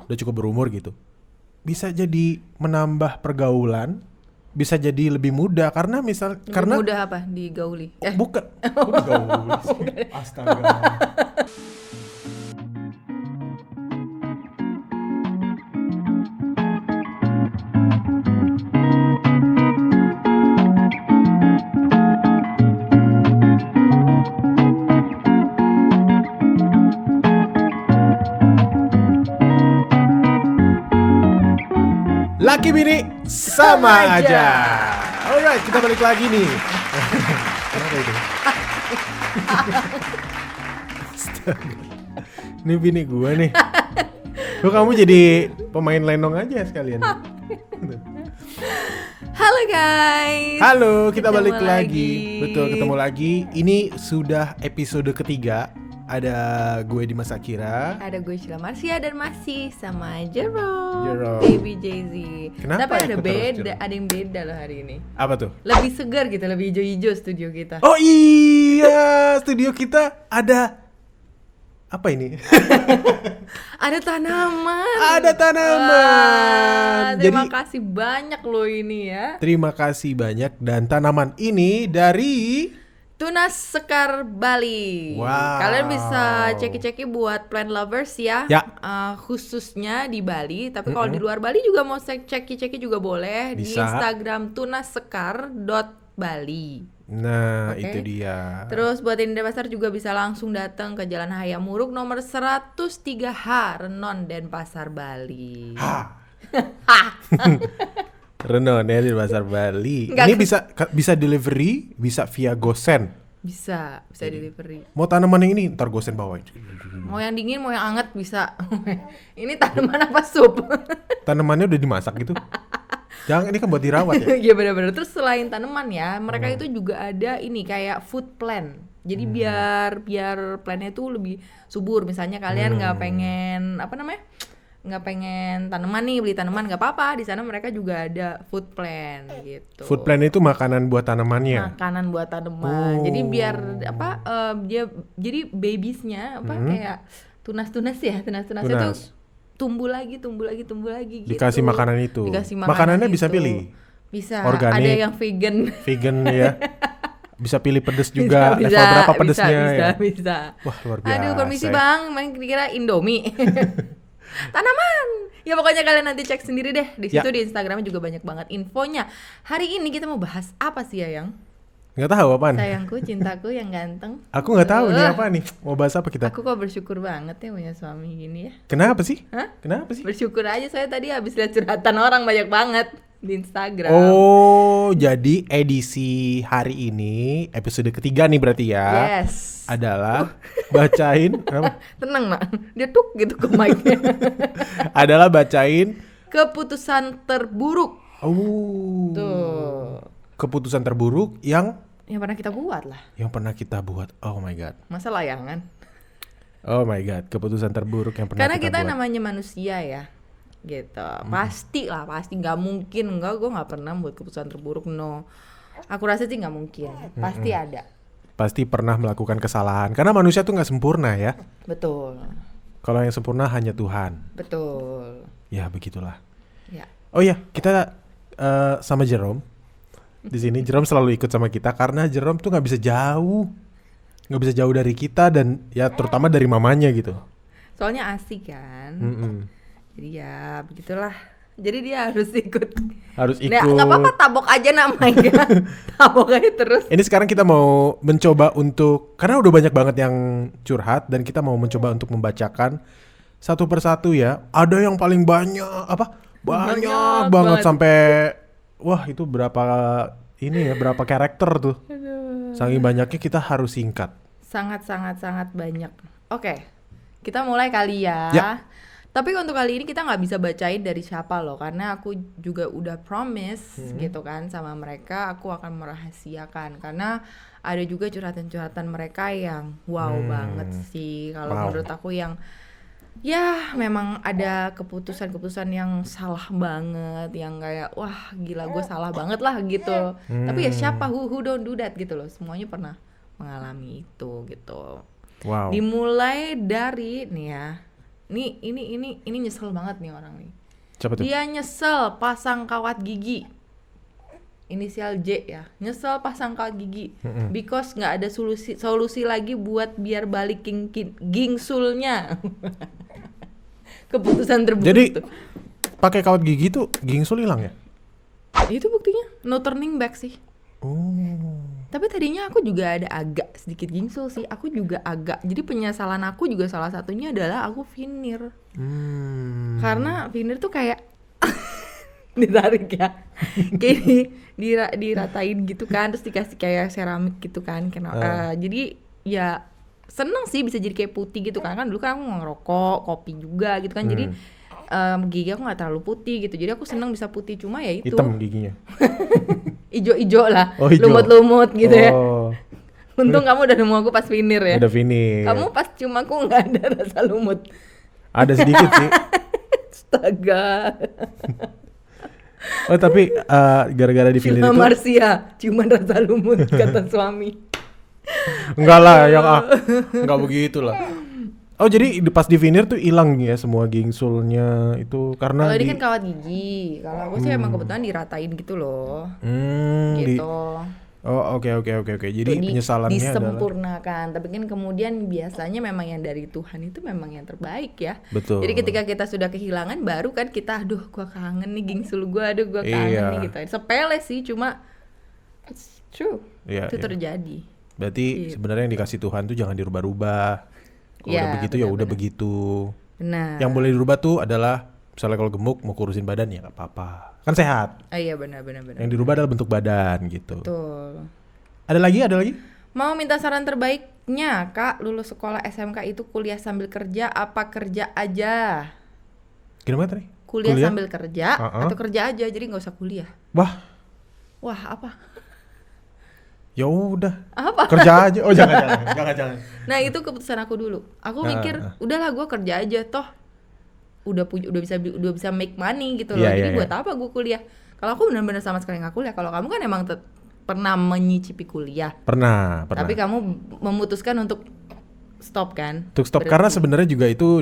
udah cukup berumur gitu, bisa jadi menambah pergaulan, bisa jadi lebih mudah karena Lebih karena mudah apa digauli? bukan gauli sih. Astaga. Laki bini sama aja. Alright, kita balik lagi nih. Kenapa itu? Astaga. Ini bini gue nih. Kok kamu jadi pemain lenong aja sekalian? Halo guys. Halo, kita Ketemu balik lagi. lagi. Betul, ketemu lagi. Ini sudah episode ketiga. Ada gue Dimas Akira. Ada gue Sheila Marcia dan masih sama Jerome. Jerome. Baby Jay-Z. Kenapa Tapi ya ada aku terus beda, Jerome? ada yang beda loh hari ini. Apa tuh? Lebih segar gitu, lebih hijau-hijau studio kita. Oh iya, studio kita ada apa ini? Ada tanaman. Ada tanaman. Terima Jadi- kasih banyak loh ini ya. Terima kasih banyak, dan tanaman ini dari Tunas Sekar Bali. Wow. Kalian bisa ceki-ceki buat plant lovers ya. Ya. Khususnya di Bali. Tapi kalau di luar Bali juga mau ceki-ceki juga boleh. Di Bisa. Instagram tunassekar.bali. Nah, Oke. itu dia. Terus buat yang di Denpasar juga bisa langsung datang ke Jalan Hayam Muruk nomor 103H Renon Denpasar Bali. Renon ya di Pasar Bali. Enggak. Ini bisa delivery, bisa via GoSend. Bisa delivery. Mau tanaman yang ini ntar GoSend bawain. Mau yang dingin, mau yang hangat bisa. Ini tanaman apa sup? Tanamannya udah dimasak gitu. Jangan, ini kan buat dirawat ya. Iya benar-benar. Terus selain tanaman ya, mereka itu juga ada ini kayak food plan. Jadi biar plannya itu lebih subur. Misalnya kalian nggak pengen nggak pengen tanaman nih, beli tanaman nggak apa-apa. Di sana mereka juga ada food plan gitu. Food plan itu makanan buat tanamannya. Makanan buat tanaman. Oh. Jadi biar jadi babiesnya kayak tunas-tunas ya, tunas-tunasnya tuh Tunas. tumbuh lagi gitu. Dikasih makanan itu. Dikasih makanan Makanannya bisa itu. pilih. Bisa. Organik. Ada yang vegan. Vegan ya. Bisa pilih pedes juga. Level berapa pedesnya ya. Bisa. Wah, luar biasa. Aduh, permisi Bang, main kira Indomie. Tanaman. Ya pokoknya kalian nanti cek sendiri deh. Di situ Ya. di Instagramnya juga banyak banget infonya. Hari ini kita mau bahas apa sih Yang? Nggak tahu apaan. Sayangku, cintaku yang ganteng. Aku nggak tahu nih apa nih. Mau bahas apa kita? Aku kok bersyukur banget ya punya suami gini ya. Kenapa sih? Hah? Kenapa sih? Bersyukur aja, saya tadi habis lihat curhatan orang banyak banget di Instagram. Oh, jadi edisi hari ini episode ketiga nih berarti ya. Yes. Adalah bacain apa? Tenang nak, dia tuk gitu ke mic-nya. Adalah bacain Keputusan terburuk. tuh keputusan terburuk yang Yang pernah kita buat lah. pernah kita buat. Oh my god. Masa layangan? Oh my god, keputusan terburuk yang pernah Karena kita kita buat. namanya manusia ya. Gitu. Pasti nggak mungkin gue nggak pernah buat keputusan terburuk, no. Aku rasa sih nggak mungkin. Pasti ada. Pasti pernah melakukan kesalahan. Karena manusia tuh nggak sempurna ya. Betul. Kalau yang sempurna hanya Tuhan. Betul. Ya begitulah. Ya. Oh iya, kita sama Jerome di sini. Jerome selalu ikut sama kita karena Jerome tuh nggak bisa jauh dari kita, dan ya terutama dari mamanya gitu. Soalnya asik kan. Jadi ya begitulah. Jadi dia harus ikut. Harus ikut. Nah, nggak apa-apa, tabok aja namanya. Tabok aja terus. Ini sekarang kita mau mencoba untuk, karena udah banyak banget yang curhat, dan kita mau mencoba untuk membacakan satu persatu ya. Ada yang paling banyak banyak banget banget. sampai wah itu berapa karakter tuh. Saking banyaknya kita harus singkat. Sangat banyak. Oke, kita mulai kali ya. Ya. Tapi untuk kali ini kita nggak bisa bacain dari siapa loh, karena aku juga udah promise gitu kan sama mereka, aku akan merahasiakan karena ada juga curhatan-curhatan mereka yang wow banget sih. Kalau Wow. menurut aku yang ya memang ada keputusan-keputusan yang salah banget, yang kayak wah gila gue salah banget lah gitu. Tapi ya siapa who don't do that gitu loh, semuanya pernah mengalami itu gitu. Wow. Dimulai dari nih ya, Ini nyesel banget nih orang nih. Siapa tuh? Dia nyesel pasang kawat gigi. Inisial J ya. Nyesel pasang kawat gigi. Because nggak ada solusi lagi buat biar balik gingsulnya. Keputusan terburuk Jadi tuh. pakai kawat gigi tuh gingsul hilang ya? Itu buktinya no turning back sih. Oh. Tapi tadinya aku juga ada agak sedikit gingsul sih. Aku juga agak. Jadi penyesalan aku juga salah satunya adalah aku veneer. Karena veneer tuh kayak ditarik ya. Kayak diratain gitu kan, terus dikasih kayak seramik gitu kan. Jadi ya seneng sih bisa jadi kayak putih gitu kan. Kan dulu kan aku ngerokok, kopi juga gitu kan. Jadi gigi aku nggak terlalu putih gitu. Jadi aku seneng bisa putih, cuma ya itu. Hitam giginya. Ijo-ijo lah, Oh, ijo. lumut-lumut gitu ya. Oh. Untung kamu udah nemu aku pas veneer ya. Udah veneer. Kamu pas cuma aku nggak ada rasa lumut. Ada sedikit sih. Astaga. Oh tapi gara-gara di veneer Cuma itu Marsia, cuma rasa lumut kata suami. enggak lah yang enggak begitu lah. Oh jadi pas di veneer tuh hilang ya semua gingsulnya itu karena Kalau ini kan kawat gigi. Kalau aku sih emang kebetulan diratain gitu loh. Gitu. Oh oke. Jadi penyesalannya adalah disempurnakan. Tapi kan kemudian biasanya memang yang dari Tuhan itu memang yang terbaik ya. betul. Jadi ketika kita sudah kehilangan baru kan kita aduh gua kangen nih gingsul gua, aduh gua kangen Iya. nih gitu. Sepele sih cuma it's true. Iya, Itu iya. terjadi. Berarti sebenarnya yang dikasih Tuhan tuh jangan dirubah-rubah. Kalau Ya, udah begitu ya udah begitu. Benar. Yang boleh dirubah tuh adalah misalnya kalau gemuk mau kurusin badan ya nggak apa-apa. Kan sehat. Iya benar. Yang dirubah adalah bentuk badan gitu. Betul. Ada lagi? Mau minta saran terbaiknya, Kak, lulus sekolah SMK itu kuliah sambil kerja apa kerja aja? Gimana tadi? Kuliah sambil kerja Uh-uh. atau kerja aja, jadi nggak usah kuliah. Wah, Apa? ya udah. Apa? Kerja aja. Oh jangan. Nah itu keputusan aku dulu. Aku mikir, udahlah gue kerja aja toh. Udah bisa make money gitu loh. Iya, Jadi iya, buat apa gue kuliah? Kalau aku benar-benar sama sekali nggak kuliah. Kalau kamu kan emang pernah menyicipi kuliah. Pernah. Tapi kamu memutuskan untuk stop kan? Untuk stop karena sebenarnya juga itu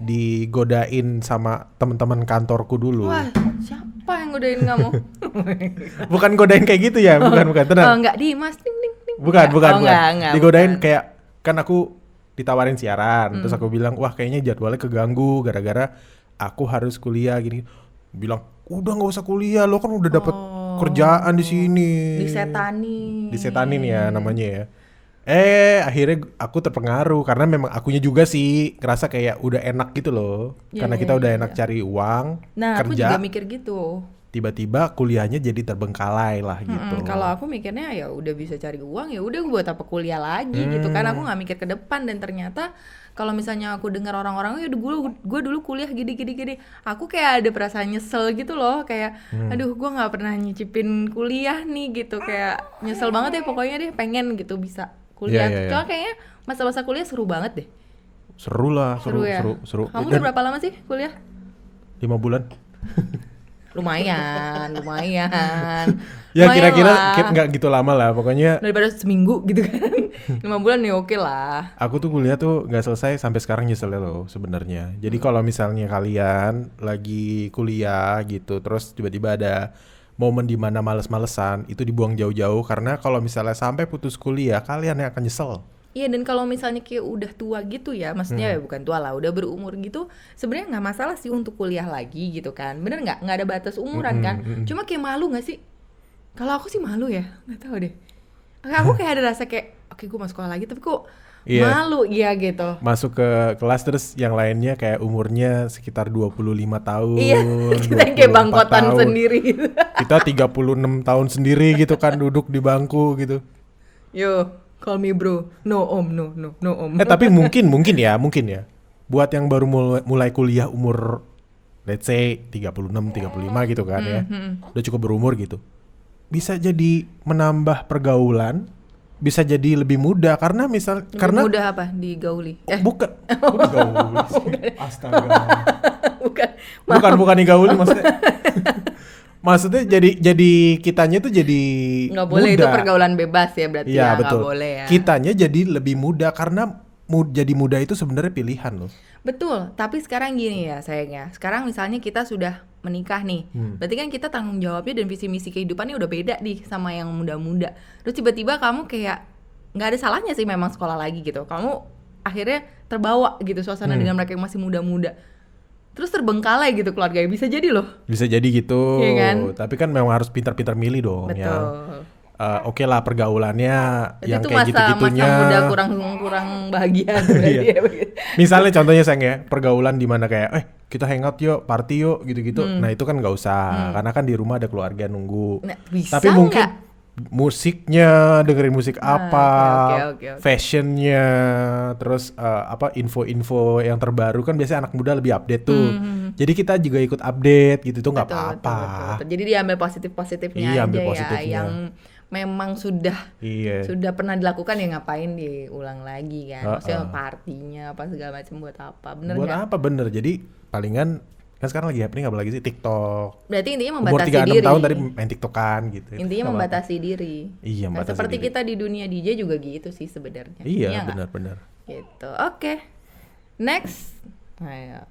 digodain sama teman-teman kantorku dulu. Wah, siapa yang godain kamu? Bukan godain kayak gitu ya, bukan tenang. Oh, enggak Dimas, ding. Bukan. Enggak, Digodain bukan. kayak kan aku ditawarin siaran, terus aku bilang, "Wah, kayaknya jadwalnya keganggu gara-gara aku harus kuliah gini." Bilang, "Udah nggak usah kuliah, lo kan udah dapet kerjaan di sini." Disetanin ya namanya ya. Akhirnya aku terpengaruh karena memang akunya juga sih ngerasa kayak udah enak gitu loh. Karena kita udah enak cari uang, Nah, aku kerja. juga mikir gitu. Tiba-tiba kuliahnya jadi terbengkalai lah gitu. Kalau aku mikirnya ya udah bisa cari uang, ya udah buat apa kuliah lagi gitu kan. Aku nggak mikir ke depan, dan ternyata kalau misalnya aku dengar orang-orang ya gue dulu kuliah gini, aku kayak ada perasaan nyesel gitu loh, kayak aduh gue nggak pernah nyicipin kuliah nih gitu, kayak nyesel banget ya pokoknya deh, pengen gitu bisa kuliah. Iya. Soalnya kayaknya masa-masa kuliah seru banget deh. Seru lah, Ya? seru. Kamu udah berapa lama sih kuliah? 5 bulan. Lumayan. Ya Lumayan kira-kira lah. nggak gitu lama lah, pokoknya Daripada seminggu gitu kan. 5 bulan ya oke lah. aku tuh kuliah tuh nggak selesai sampai sekarang nyeselnya loh sebenarnya. Jadi kalau misalnya kalian lagi kuliah gitu, terus tiba-tiba ada momen di mana males-malesan, itu dibuang jauh-jauh karena kalau misalnya sampai putus kuliah, kalian yang akan nyesel. Iya, dan kalau misalnya kayak udah tua gitu ya, maksudnya ya bukan tua lah, udah berumur gitu, sebenarnya nggak masalah sih untuk kuliah lagi gitu kan, bener nggak ada batas umuran kan, cuma kayak malu nggak sih? Kalau aku sih malu ya, nggak tahu deh. Aku kayak ada rasa kayak, oke gue mau sekolah lagi, tapi kok malu ya gitu. Masuk ke kelas terus yang lainnya kayak umurnya sekitar 25 tahun. Iya, kita yang kayak 24 bangkotan tahun. sendiri gitu. Kita 36 tahun sendiri gitu kan duduk di bangku gitu. Yo, call me bro. No om, no om. Tapi mungkin ya. Buat yang baru mulai kuliah umur let's say 36, 35 gitu kan ya. Udah cukup berumur gitu. Bisa jadi menambah pergaulan, bisa jadi lebih mudah karena Lebih mudah apa? Digauli? Bukan. Digauli. Astaga. Bukan. Bukan digauli maksudnya. Maksudnya jadi kitanya tuh jadi Nggak boleh, mudah. itu pergaulan bebas ya berarti Iya, ya, betul. nggak boleh ya. Kitanya jadi lebih mudah karena jadi muda itu sebenarnya pilihan loh. Betul, tapi sekarang gini ya sayangnya. Sekarang misalnya kita sudah menikah nih, berarti kan kita tanggung jawabnya dan visi misi kehidupannya udah beda nih sama yang muda-muda. Terus tiba-tiba kamu kayak nggak ada salahnya sih memang sekolah lagi gitu. Kamu akhirnya terbawa gitu suasana dengan mereka yang masih muda-muda. Terus terbengkalai gitu keluarganya, bisa jadi loh. Bisa jadi gitu. Iya kan? Tapi kan memang harus pintar-pintar milih dong. Betul. Ya. Oke lah pergaulannya Berarti yang itu kayak gitu-gitunya. masa muda kurang bahagia berarti ya begitu. Misalnya contohnya sayang ya, pergaulan di mana kayak kita hangout yuk, party yuk gitu-gitu. Nah, itu kan nggak usah karena kan di rumah ada keluarga nunggu. Nah, bisa Tapi mungkin nggak? musiknya, dengerin musik apa, oke. fashionnya, terus info-info yang terbaru kan biasanya anak muda lebih update tuh. Jadi kita juga ikut update gitu tuh nggak apa-apa. Betul. Jadi diambil positif-positifnya Iya, aja ambil ya, positifnya. yang memang sudah pernah dilakukan ya ngapain diulang lagi kan. Maksudnya partinya apa segala macam buat apa? Bener Buat nggak? apa bener? Jadi palingan kan sekarang lagi happening apalagi sih TikTok. Berarti intinya Umur membatasi 36 diri. tahun tadi main TikTokan gitu. Intinya Nggak apa-apa. membatasi diri. Iya, Nah, membatasi seperti diri. kita di dunia DJ juga gitu sih sebenarnya. Iya, nggak? benar-benar. Gitu. Oke. Next. Ayo.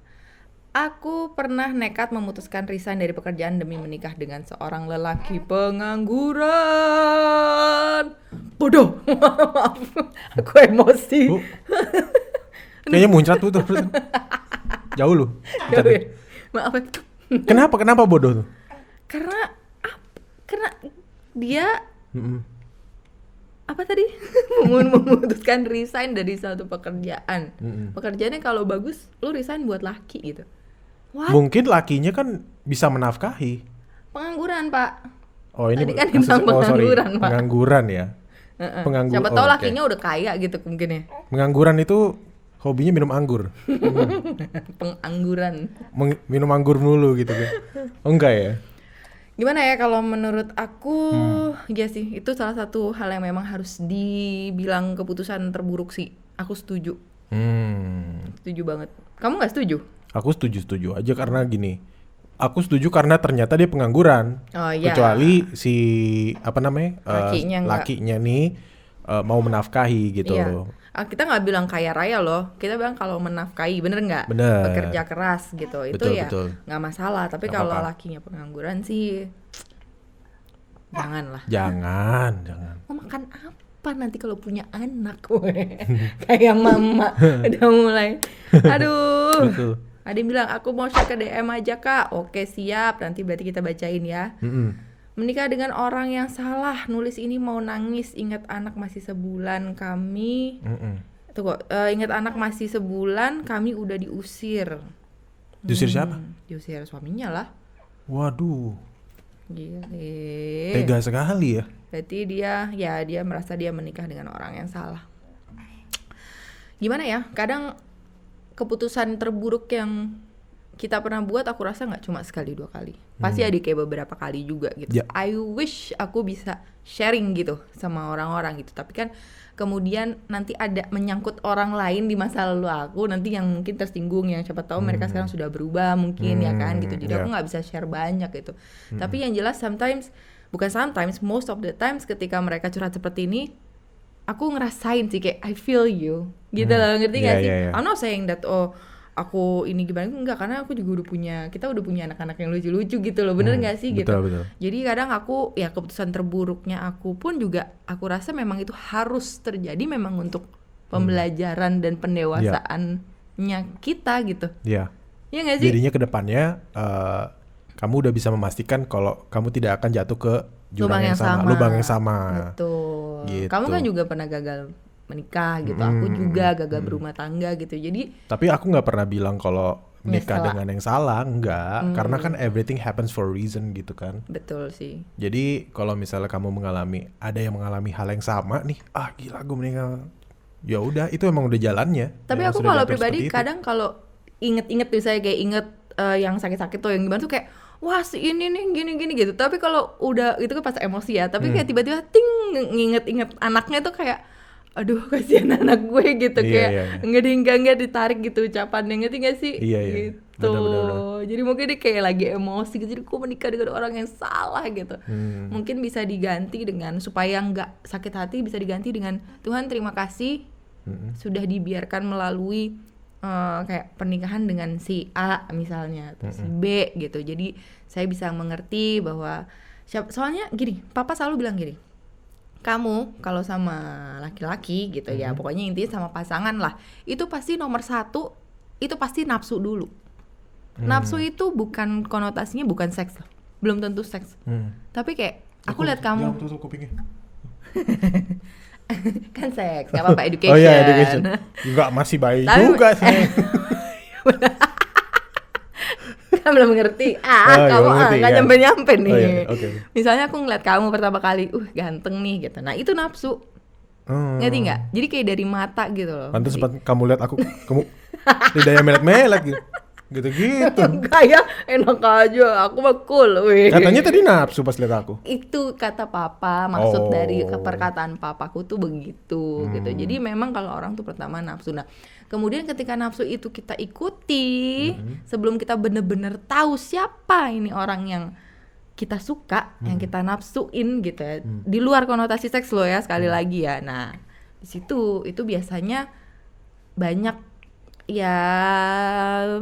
Aku pernah nekat memutuskan resign dari pekerjaan demi menikah dengan seorang lelaki pengangguran. Bodoh. Maaf. Aku emosi. Bu, kayaknya muncrat tuh terus. Jauh lu. Maaf. Kenapa bodoh tuh? Karena dia Mm-mm. apa tadi? Memutuskan resign dari suatu pekerjaan. Mm-mm. Pekerjaannya kalau bagus, lu resign buat laki gitu. What? Mungkin lakinya kan bisa menafkahi. Pengangguran, Pak. Oh ini Tadi kan kasus- bilang pengangguran, Pak. Pengangguran ya. Penganggur- Siapa tahu oke. lakinya udah kaya gitu mungkin ya. Pengangguran itu hobinya minum anggur. Pengangguran. Minum anggur mulu gitu kan. Oh enggak ya? Gimana ya kalau menurut aku, ya sih itu salah satu hal yang memang harus dibilang keputusan terburuk sih. Aku setuju. Setuju banget. Kamu nggak setuju? Aku setuju aja karena gini. Aku setuju karena ternyata dia pengangguran. Oh iya. Kecuali si Lakinya nggak. lakinya nih mau menafkahi gitu. Iya. Kita nggak bilang kaya raya loh. Kita bilang kalau menafkahi, bener nggak? Bener. Bekerja keras gitu. Itu Betul, ya betul. nggak masalah. Tapi Nggak kalau apa-apa. lakinya pengangguran sih, janganlah. Jangan. Mau makan apa nanti kalau punya anak? Kayak mama udah mulai. Aduh. Betul. Ada yang bilang aku mau share ke DM aja kak. Oke siap. Nanti berarti kita bacain ya. Menikah dengan orang yang salah. Nulis ini mau nangis. Ingat anak masih sebulan kami. Tuh kok. Ingat anak masih sebulan kami udah diusir. Diusir siapa? Diusir suaminya lah. Waduh. Gile. Tega sekali ya. Berarti dia merasa dia menikah dengan orang yang salah. Gimana ya? Kadang keputusan terburuk yang kita pernah buat aku rasa nggak cuma sekali dua kali. Pasti ada kayak beberapa kali juga gitu. Ya. I wish aku bisa sharing gitu sama orang-orang gitu. Tapi kan kemudian nanti ada menyangkut orang lain di masa lalu aku nanti yang mungkin tersinggung, yang siapa tahu mereka sekarang sudah berubah mungkin ya kan gitu. Jadi aku nggak bisa share banyak gitu. Tapi yang jelas most of the times ketika mereka curhat seperti ini, aku ngerasain sih kayak I feel you gitu loh, ngerti gak sih? I'm not saying that aku ini gimana, enggak, karena aku juga kita udah punya anak-anak yang lucu-lucu gitu loh, bener gak sih gitu. Betul. Jadi kadang aku ya keputusan terburuknya aku pun juga aku rasa memang itu harus terjadi memang untuk pembelajaran dan pendewasaannya kita gitu. Iya. Iya gak sih? Jadinya kedepannya kamu udah bisa memastikan kalau kamu tidak akan jatuh ke jurang yang sama, lubang yang sama. Betul. Gitu. Kamu kan juga pernah gagal menikah gitu, aku juga gagal berumah tangga gitu. Jadi Tapi aku nggak pernah bilang kalau nikah salah. dengan yang salah, enggak. Karena kan everything happens for a reason gitu kan. betul sih. Jadi kalau misalnya kamu ada yang mengalami hal yang sama nih, gila gue meninggal. Ya udah, itu emang udah jalannya. Tapi Memang aku sudah kalau diatur pribadi seperti itu. kadang kalau inget-inget misalnya kayak yang sakit-sakit tuh yang gimana tuh kayak wah si ini nih gini-gini gitu. Tapi kalau udah itu kan pas emosi ya. Tapi kayak tiba-tiba nginget-inget anaknya tuh kayak aduh kasihan anak gue gitu. Iya, kayak iya. enggak ditarik gitu ucapannya, ngerti gak sih? Iya. Gitu. Benar. Jadi mungkin dia kayak lagi emosi gitu. Jadi gue menikah dengan orang yang salah gitu. Mungkin bisa diganti dengan supaya nggak sakit hati, bisa diganti dengan Tuhan terima kasih sudah dibiarkan melalui kayak pernikahan dengan si A misalnya atau si B gitu. Jadi saya bisa mengerti bahwa soalnya gini, papa selalu bilang gini, kamu kalau sama laki-laki gitu ya, pokoknya intinya sama pasangan lah, itu pasti nomor satu itu pasti nafsu dulu. Nafsu itu bukan konotasinya bukan seks, belum tentu seks, tapi kayak aku lihat kamu Jangan tutup kupingnya. kan seks, nggak apa-apa, education. Oh iya, education. Enggak, masih bayi juga sih. Kan belum ngerti. Kamu nggak nyampe nih. Oh, iya. Okay. Misalnya aku ngeliat kamu pertama kali, ganteng nih gitu. Nah itu nafsu. Ngerti nggak? Jadi kayak dari mata gitu loh. Pantes sempat kamu lihat aku, kamu lidahnya melet-melet gitu. Gitu-gitu. Kayak enak aja, aku mah cool. Katanya tadi nafsu pas lihat aku. Itu kata papa, maksud dari perkataan papaku tuh begitu gitu. Jadi memang kalau orang tuh pertama nafsu. Nah, kemudian ketika nafsu itu kita ikuti, sebelum kita bener-bener tahu siapa ini orang yang kita suka, yang kita nafsuin gitu ya. Di luar konotasi seks loh ya, sekali lagi ya. Nah, di situ itu biasanya banyak ya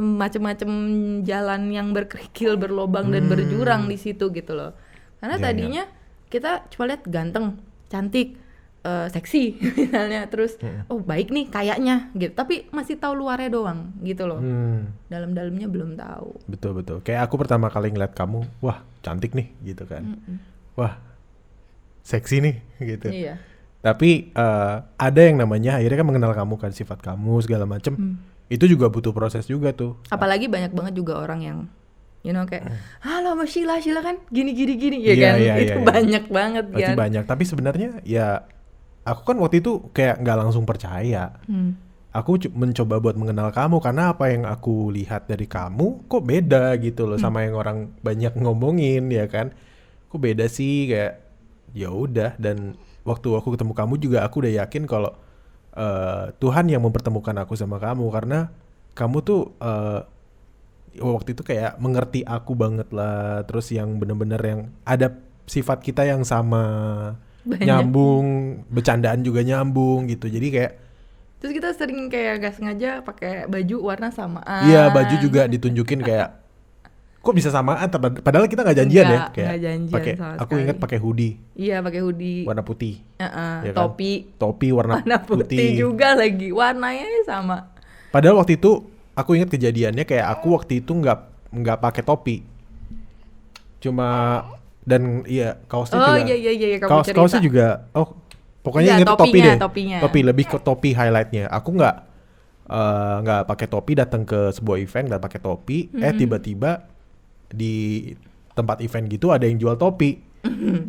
macam-macam jalan yang berkerikil, berlobang dan berjurang di situ gitu loh. Karena tadinya kita cuma lihat ganteng, cantik, seksi misalnya, terus baik nih kayaknya gitu, tapi masih tahu luarnya doang gitu loh. Dalam-dalamnya belum tahu. Betul. Kayak aku pertama kali ngeliat kamu, wah cantik nih gitu kan. Wah seksi nih gitu. Iya. Tapi ada yang namanya akhirnya kan mengenal kamu kan, sifat kamu segala macem. Itu juga butuh proses juga tuh. Apalagi banyak banget juga orang yang kayak halo Mbak Sheila kan gini ya kan. Itu banyak banget kan. Pasti banyak. Tapi sebenarnya ya aku kan waktu itu kayak nggak langsung percaya. Aku mencoba buat mengenal kamu karena apa yang aku lihat dari kamu kok beda gitu loh sama yang orang banyak ngomongin ya kan. Kok beda sih, kayak ya udah. Dan waktu aku ketemu kamu juga aku udah yakin kalau Tuhan yang mempertemukan aku sama kamu, karena kamu tuh waktu itu kayak mengerti aku banget lah, terus yang bener-bener yang ada sifat kita yang sama, nyambung, bercandaan juga nyambung gitu, jadi kayak terus kita sering kayak gak sengaja pakai baju warna samaan. Iya, baju juga ditunjukin kayak kok bisa samaan, padahal kita nggak janjian ya, kayak pakai, aku ingat pakai hoodie. Iya, pakai hoodie warna putih. Ya kan? Topi warna putih juga lagi, warnanya sama. Padahal waktu itu aku ingat kejadiannya kayak aku waktu itu nggak pakai topi, cuma dan iya kaosnya juga. Iya, kaosnya juga. Pokoknya ingat topinya. Topi, lebih ke topi highlightnya. Aku nggak pakai topi, datang ke sebuah event nggak pakai topi. Tiba-tiba di tempat event gitu ada yang jual topi.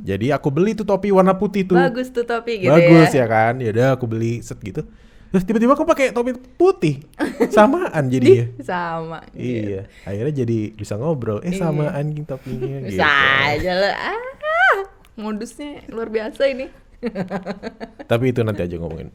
Jadi aku beli tuh topi warna putih tuh. Bagus tuh topi gitu. Bagus ya kan. Ya udah aku beli set gitu. Terus tiba-tiba aku pakai topi putih. Samaan jadinya. Sama. Iya. Akhirnya jadi bisa ngobrol. Samaan topinya gitu. Bisa aja lah. Modusnya luar biasa ini. Tapi itu nanti aja ngomongin.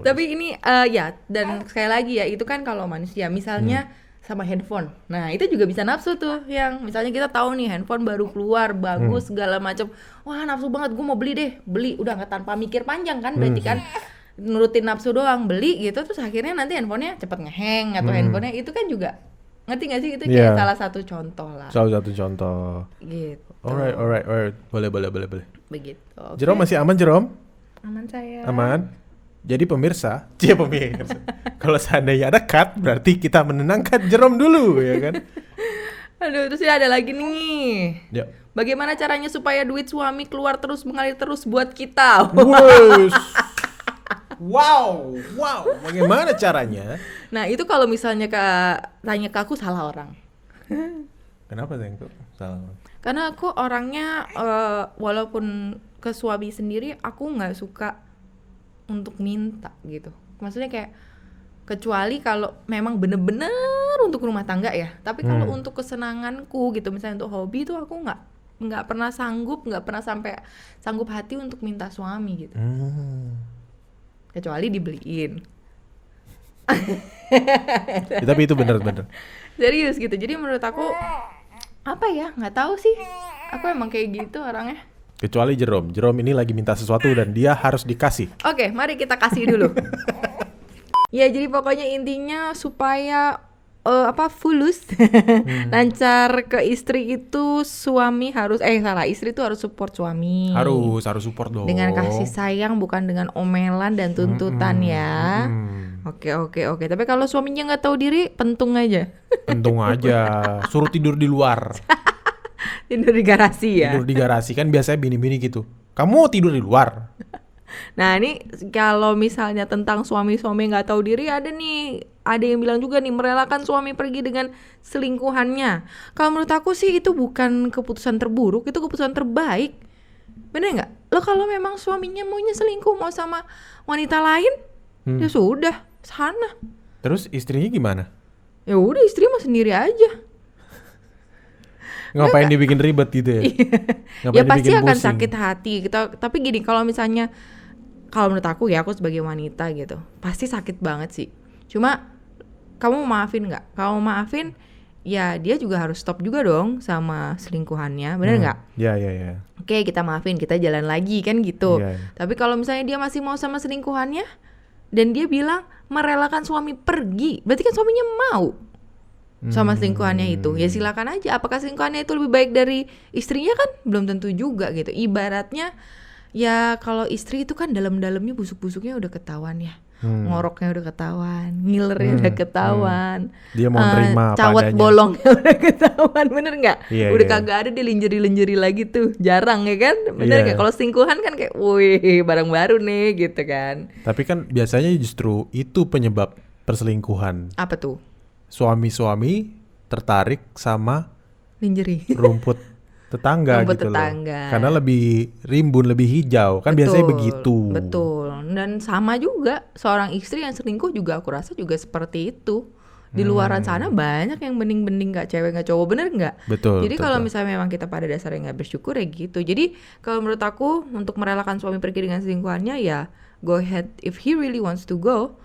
Tapi ini ya, dan sekali lagi ya, itu kan kalau manusia misalnya sama handphone. Nah, itu juga bisa nafsu tuh, yang misalnya kita tahu nih handphone baru keluar, bagus segala macam. Wah, nafsu banget, gue mau beli deh. Beli udah nggak tanpa mikir panjang kan, berarti kan nurutin nafsu doang, beli gitu, terus akhirnya nanti handphonenya cepet ngehang atau handphonenya itu kan juga, ngerti nggak sih, itu kayak salah satu contoh lah. Salah satu contoh. Gitu. Alright. Boleh. Begitu. Okay. Jerome masih aman, Jerome? Aman saya. Aman. Jadi pemirsa. Kalau seandainya ada cut, berarti kita menenangkan Jerome dulu, ya kan? Aduh, terus ya ada lagi nih. Ya. Bagaimana caranya supaya duit suami keluar terus, mengalir terus buat kita? Wow. Bagaimana caranya? Nah, itu kalau misalnya tanya ke aku salah orang. Kenapa Zengko? Salah. Karena aku orangnya walaupun ke suami sendiri aku nggak suka untuk minta gitu. Maksudnya kayak kecuali kalau memang bener-bener untuk rumah tangga ya. Tapi kalau untuk kesenanganku gitu, misalnya untuk hobi tuh aku nggak pernah sampai sanggup hati untuk minta suami gitu. Kecuali dibeliin. Ya, tapi itu bener. Serius gitu. Jadi menurut aku apa ya, nggak tahu sih. Aku emang kayak gitu orangnya. Kecuali Jerome ini lagi minta sesuatu dan dia harus dikasih. Oke, mari kita kasih dulu. Ya jadi pokoknya intinya supaya fulus lancar ke istri itu suami harus istri itu harus support suami Harus support dong. dengan kasih sayang bukan dengan omelan dan tuntutan ya. Oke. Tapi kalau suaminya nggak tahu diri, pentung aja. Pentung aja, suruh tidur di luar. Tidur di garasi ya. Tidur di garasi kan biasanya bini-bini gitu. Kamu tidur di luar. Nah ini kalau misalnya tentang suami-suami nggak tahu diri, ada yang bilang juga nih, merelakan suami pergi dengan selingkuhannya. Kalau menurut aku sih itu bukan keputusan terburuk, itu keputusan terbaik. Bener nggak? Lo kalau memang suaminya maunya selingkuh, mau sama wanita lain, ya sudah sana. Terus istrinya gimana? Ya udah istri mah sendiri aja. Ngapain dibikin ribet gitu ya? Ya pasti akan sakit hati. Tapi gini, kalau menurut aku ya, aku sebagai wanita gitu, pasti sakit banget sih. Cuma kamu maafin nggak? Kamu maafin, ya dia juga harus stop juga dong sama selingkuhannya, bener nggak? Ya. Oke, kita maafin, kita jalan lagi kan gitu. Ya. Tapi kalau misalnya dia masih mau sama selingkuhannya dan dia bilang merelakan suami pergi, berarti kan suaminya mau sama selingkuhannya itu. Ya silakan aja. Apakah selingkuhannya itu lebih baik dari istrinya, kan belum tentu juga gitu. Ibaratnya ya kalau istri itu kan dalam-dalamnya busuk-busuknya udah ketahuan ya. Ngoroknya udah ketahuan, ngilernya udah ketahuan. Dia mau nerima apa cawat adanya. bolongnya udah ketahuan, bener nggak? Iya, Udah iya. kagak ada dia linjeri-linjeri lagi tuh, jarang ya kan? Bener nggak? Iya. Kalau selingkuhan kan kayak, wih barang baru nih gitu kan? Tapi kan biasanya justru itu penyebab perselingkuhan. Apa tuh? Suami-suami tertarik sama Linjeri. rumput tetangga Rumput gitu tetangga. loh. Karena lebih rimbun, lebih hijau. Kan biasanya begitu. Betul. Dan sama juga seorang istri yang selingkuh juga aku rasa juga seperti itu. Di luaran sana banyak yang bening-bening gak cewek gak cowok, bener nggak? Betul. Jadi betul, kalau betul. misalnya memang kita pada dasarnya nggak bersyukur ya gitu. Jadi kalau menurut aku untuk merelakan suami pergi dengan selingkuhannya, ya go ahead if he really wants to go.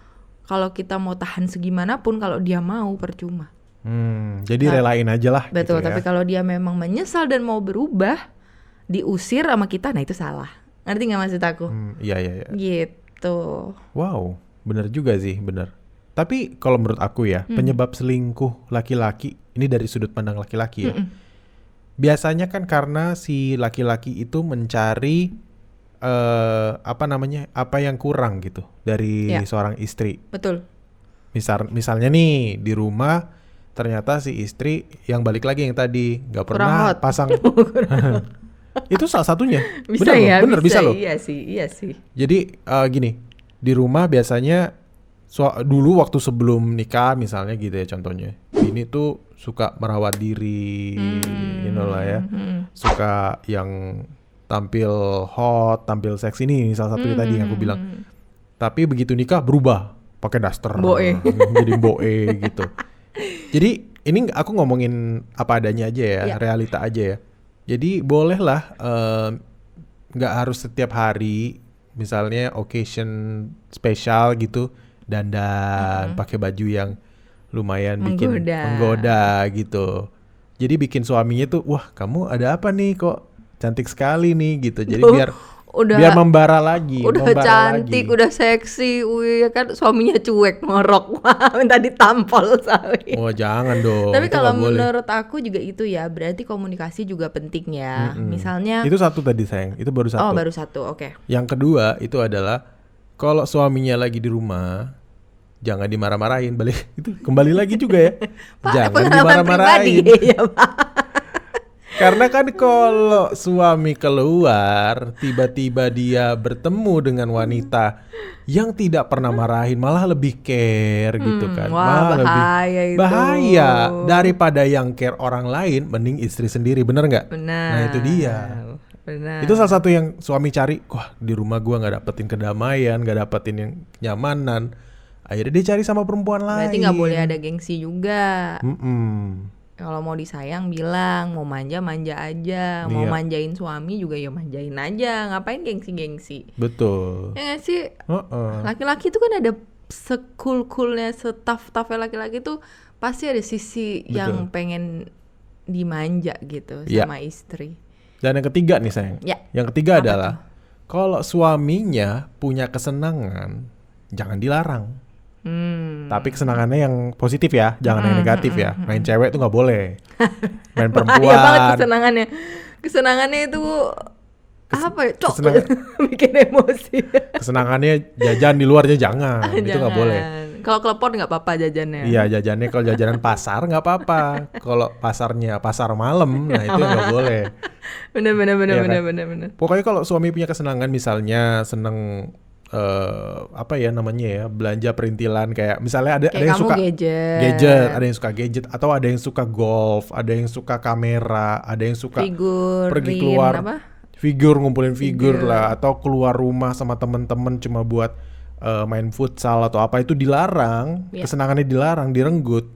Kalau kita mau tahan segimanapun, kalau dia mau percuma. Jadi relain aja lah. Betul. gitu ya. Tapi kalau dia memang menyesal dan mau berubah, diusir sama kita, nah itu salah. Ngerti nggak maksud aku? Iya. Gitu. Wow, bener juga sih, bener. Tapi kalau menurut aku ya, penyebab selingkuh laki-laki, ini dari sudut pandang laki-laki ya. Biasanya kan karena si laki-laki itu mencari apa yang kurang gitu dari Ya. seorang istri. Betul. Misalnya nih di rumah ternyata si istri yang balik lagi yang tadi nggak Kurang pernah hot. pasang. Itu salah satunya. Bisa bener ya, loh, bener bisa loh. Iya sih. Jadi gini, di rumah biasanya dulu waktu sebelum nikah misalnya gitu ya contohnya, ini tuh suka merawat diri, lah ya, suka yang tampil hot, tampil seksi, ini salah satu tadi yang aku bilang. Tapi begitu nikah berubah, pakai daster, Boe. jadi boe gitu. Jadi ini aku ngomongin apa adanya aja ya, Ya. realita aja ya. Jadi bolehlah nggak harus setiap hari, misalnya occasion spesial gitu, dandan, pakai baju yang lumayan bikin menggoda gitu. Jadi bikin suaminya tuh, wah kamu ada apa nih kok cantik sekali nih gitu. Jadi biar membara lagi. Udah cantik, udah seksi, wih kan suaminya cuek ngorok, wah minta ditampol sawi. Oh jangan dong. Tapi itu kalau nggak boleh. menurut aku juga itu ya, berarti komunikasi juga penting ya. Misalnya Itu satu tadi sayang, itu baru satu. Oh baru satu, oke. Yang kedua itu adalah kalau suaminya lagi di rumah, jangan dimarah-marahin. Itu kembali lagi juga ya. Jangan dimarah-marahin. Ya, Pak. Karena kan kalau suami keluar, tiba-tiba dia bertemu dengan wanita yang tidak pernah marahin, malah lebih care gitu kan. Wah, malah bahaya itu. bahaya. Daripada yang care orang lain, mending istri sendiri, bener nggak? Benar. Nah itu dia. Benar. Itu salah satu yang suami cari. Wah di rumah gua nggak dapetin kedamaian, nggak dapetin yang nyamanan. Akhirnya dia cari sama perempuan lain. Berarti nggak boleh ada gengsi juga. Kalau mau disayang bilang, mau manja aja, mau Iya. manjain suami juga ya manjain aja, ngapain gengsi. Betul. Ya nggak sih? Heeh. Laki-laki itu kan ada sekul-kulnya, setaf-tafnya laki-laki tuh pasti ada sisi yang pengen dimanja gitu Iya. sama istri. Dan yang ketiga nih sayang. Ya. Yang ketiga Apa adalah kalau suaminya punya kesenangan, jangan dilarang. Tapi kesenangannya yang positif ya, jangan yang negatif ya. Main cewek tuh nggak boleh. Main perempuan. Bahaya banget kesenangannya. Kesenangannya itu apa ya? Cok, bikin emosi. Kesenangannya jajan di luarnya jangan. Itu nggak boleh. Kalau klepon nggak apa-apa jajannya. Iya, jajannya kalau jajanan pasar nggak apa-apa. Kalau pasarnya pasar malam, nah itu nggak boleh. Bener. Iya kan? Pokoknya kalau suami punya kesenangan, misalnya seneng apa ya namanya ya, belanja perintilan, kayak misalnya ada yang kamu suka gadget, ada yang suka gadget, atau ada yang suka golf, ada yang suka kamera, ada yang suka pergi keluar ngumpulin figur lah, atau keluar rumah sama temen-temen cuma buat main futsal atau apa, itu dilarang. Kesenangannya dilarang, direnggut.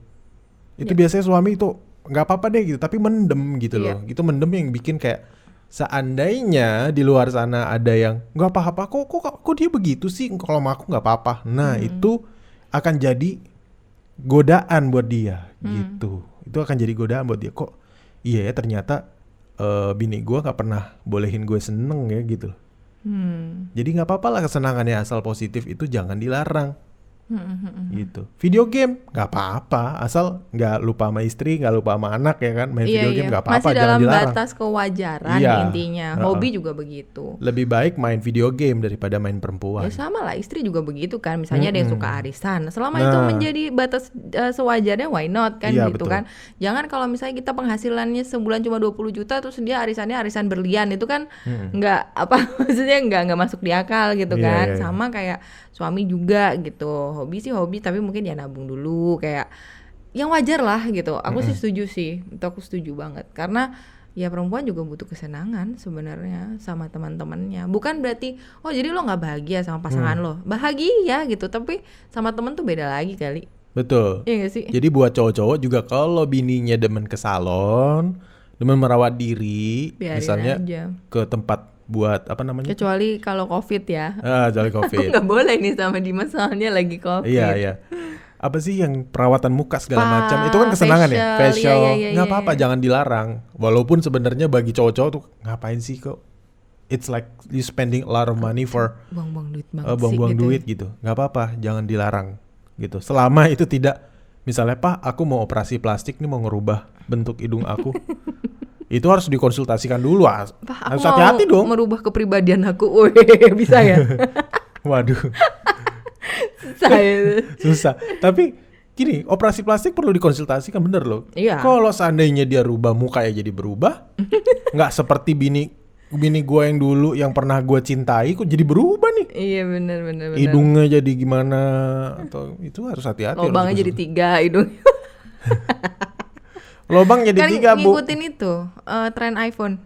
Itu biasanya suami itu nggak apa-apa deh gitu, tapi mendem gitu loh. Itu mendem yang bikin kayak, seandainya di luar sana ada yang nggak apa-apa, kok dia begitu sih, kalau sama aku nggak apa-apa. Nah itu akan jadi godaan buat dia gitu. Itu akan jadi godaan buat dia, kok iya ya ternyata bini gue nggak pernah bolehin gue seneng ya gitu. Jadi nggak apa-apa lah kesenangannya, asal positif, itu jangan dilarang. Gitu. Video game nggak apa-apa, asal nggak lupa sama istri, nggak lupa sama anak ya kan. Main video game nggak apa-apa, jangan dilarang. Masih dalam batas kewajaran intinya. Hobi juga begitu. Lebih baik main video game daripada main perempuan. Ya sama lah, istri juga begitu kan. Misalnya ada yang suka arisan, selama itu menjadi batas sewajarnya, why not kan gitu kan. Jangan kalau misalnya kita penghasilannya sebulan cuma 20 juta terus dia arisannya arisan berlian, itu kan nggak apa maksudnya nggak masuk di akal gitu kan. Sama kayak suami juga gitu. Hobi sih hobi, tapi mungkin ya nabung dulu, kayak yang wajar lah gitu. Aku sih setuju sih, itu aku setuju banget. Karena ya perempuan juga butuh kesenangan sebenarnya sama teman-temannya. Bukan berarti oh jadi lo nggak bahagia sama pasangan lo, bahagia gitu, tapi sama temen tuh beda lagi kali. Betul. Iya gak sih? Jadi buat cowok-cowok juga, kalau bininya demen ke salon, demen merawat diri, biarin misalnya aja. ke tempat buat apa namanya? Kecuali kalau COVID ya. Kecuali COVID. Aku nggak boleh nih sama Dimas soalnya lagi COVID. Iya. Apa sih yang perawatan muka segala macam? Itu kan kesenangan ya. Facial. Nggak apa-apa, jangan dilarang. Walaupun sebenarnya bagi cowok-cowok tuh ngapain sih kok? It's like you spending a lot of money for buang-buang duit buang-buang duit gitu. Nggak apa-apa, jangan dilarang gitu. Selama itu tidak, misalnya Pak, aku mau operasi plastik nih, mau ngerubah bentuk hidung aku. Itu harus dikonsultasikan dulu. Pak, harus hati-hati dong. Merubah kepribadian aku. Bisa ya? Waduh. Susah. Tapi gini, operasi plastik perlu dikonsultasikan, bener loh. Iya. Kalau seandainya dia rubah mukanya jadi berubah, nggak seperti bini gue yang dulu yang pernah gue cintai, kok jadi berubah nih. Iya benar. Hidungnya jadi gimana, atau itu harus hati-hati. Lubangnya jadi 3 hidung. Lobang jadi kan 3 Bu. Ngikutin itu tren iPhone.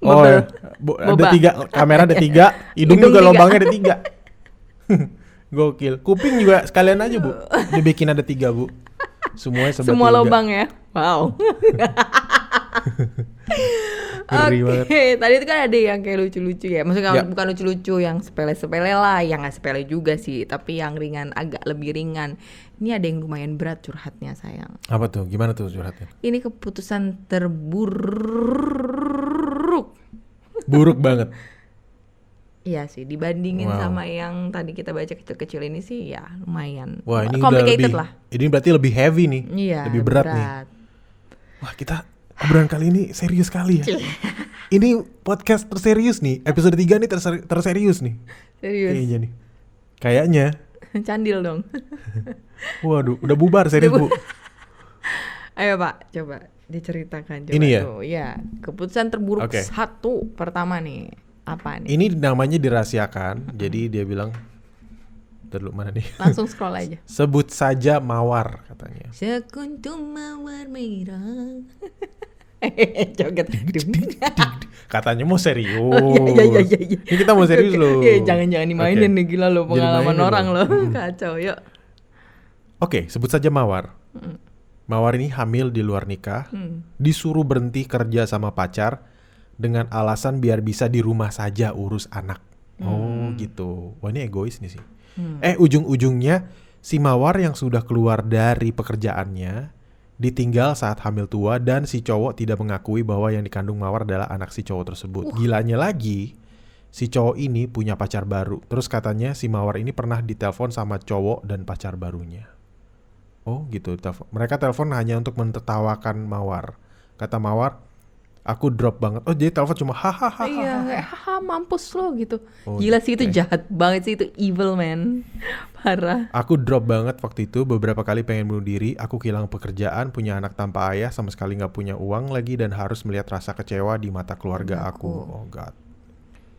Oh ya. Ada 3, kamera ada 3, hidung juga lobangnya ada 3. Gokil. Kuping juga sekalian aja Bu, dibikin ada 3 Bu. Semua lobang ya. Wow. Oke, tadi itu kan ada yang kayak lucu-lucu ya. Maksudnya bukan lucu-lucu yang sepele-sepele lah, yang nggak sepele juga sih, tapi yang ringan, agak lebih ringan. Ini ada yang lumayan berat curhatnya sayang. Apa tuh? Gimana tuh curhatnya? Ini keputusan terburuk. Buruk banget. Iya sih, dibandingin sama yang tadi kita baca kecil-kecil ini sih ya lumayan. Wah, ini complicated udah lah. Ini berarti lebih heavy nih. Iya, lebih berat nih. Wah, kita obrolan kali ini serius kali ya. Ini podcast terserius nih. Episode 3 nih terserius nih. Serius. Kayaknya nih. Kayaknya. Candil dong. Waduh, udah bubar serius Bu. Ayo Pak, coba diceritakan. Coba ini ya? Tuh. Ya, keputusan terburuk 1 pertama nih. Apa nih? Ini namanya dirahasiakan. Jadi dia bilang, dulu mana nih? Langsung scroll aja. Sebut saja mawar katanya. Sekuntum mawar merah. Joget. Katanya mau serius. Iya. Ini kita mau serius loh. Jangan dimainin nih, gila lo, pengalaman orang lo. Kacau, yuk. Oke, sebut saja Mawar. Mawar ini hamil di luar nikah, disuruh berhenti kerja sama pacar dengan alasan biar bisa di rumah saja urus anak. Oh gitu. Wah, ini egois nih sih. Ujung-ujungnya si Mawar yang sudah keluar dari pekerjaannya ditinggal saat hamil tua, dan si cowok tidak mengakui bahwa yang dikandung Mawar adalah anak si cowok tersebut. Gilanya lagi, si cowok ini punya pacar baru. Terus katanya si Mawar ini pernah ditelepon sama cowok dan pacar barunya. Oh gitu, mereka telepon hanya untuk mentertawakan Mawar. Kata Mawar, aku drop banget. Oh jadi telepon cuma hahaha. Iya, kayak haha mampus lo gitu. Oh, Gila sih, itu oke. jahat banget sih, itu evil man. Parah. Aku drop banget waktu itu, beberapa kali pengen bunuh diri. Aku kehilangan pekerjaan, punya anak tanpa ayah, sama sekali gak punya uang lagi, dan harus melihat rasa kecewa di mata keluarga aku. Oh god.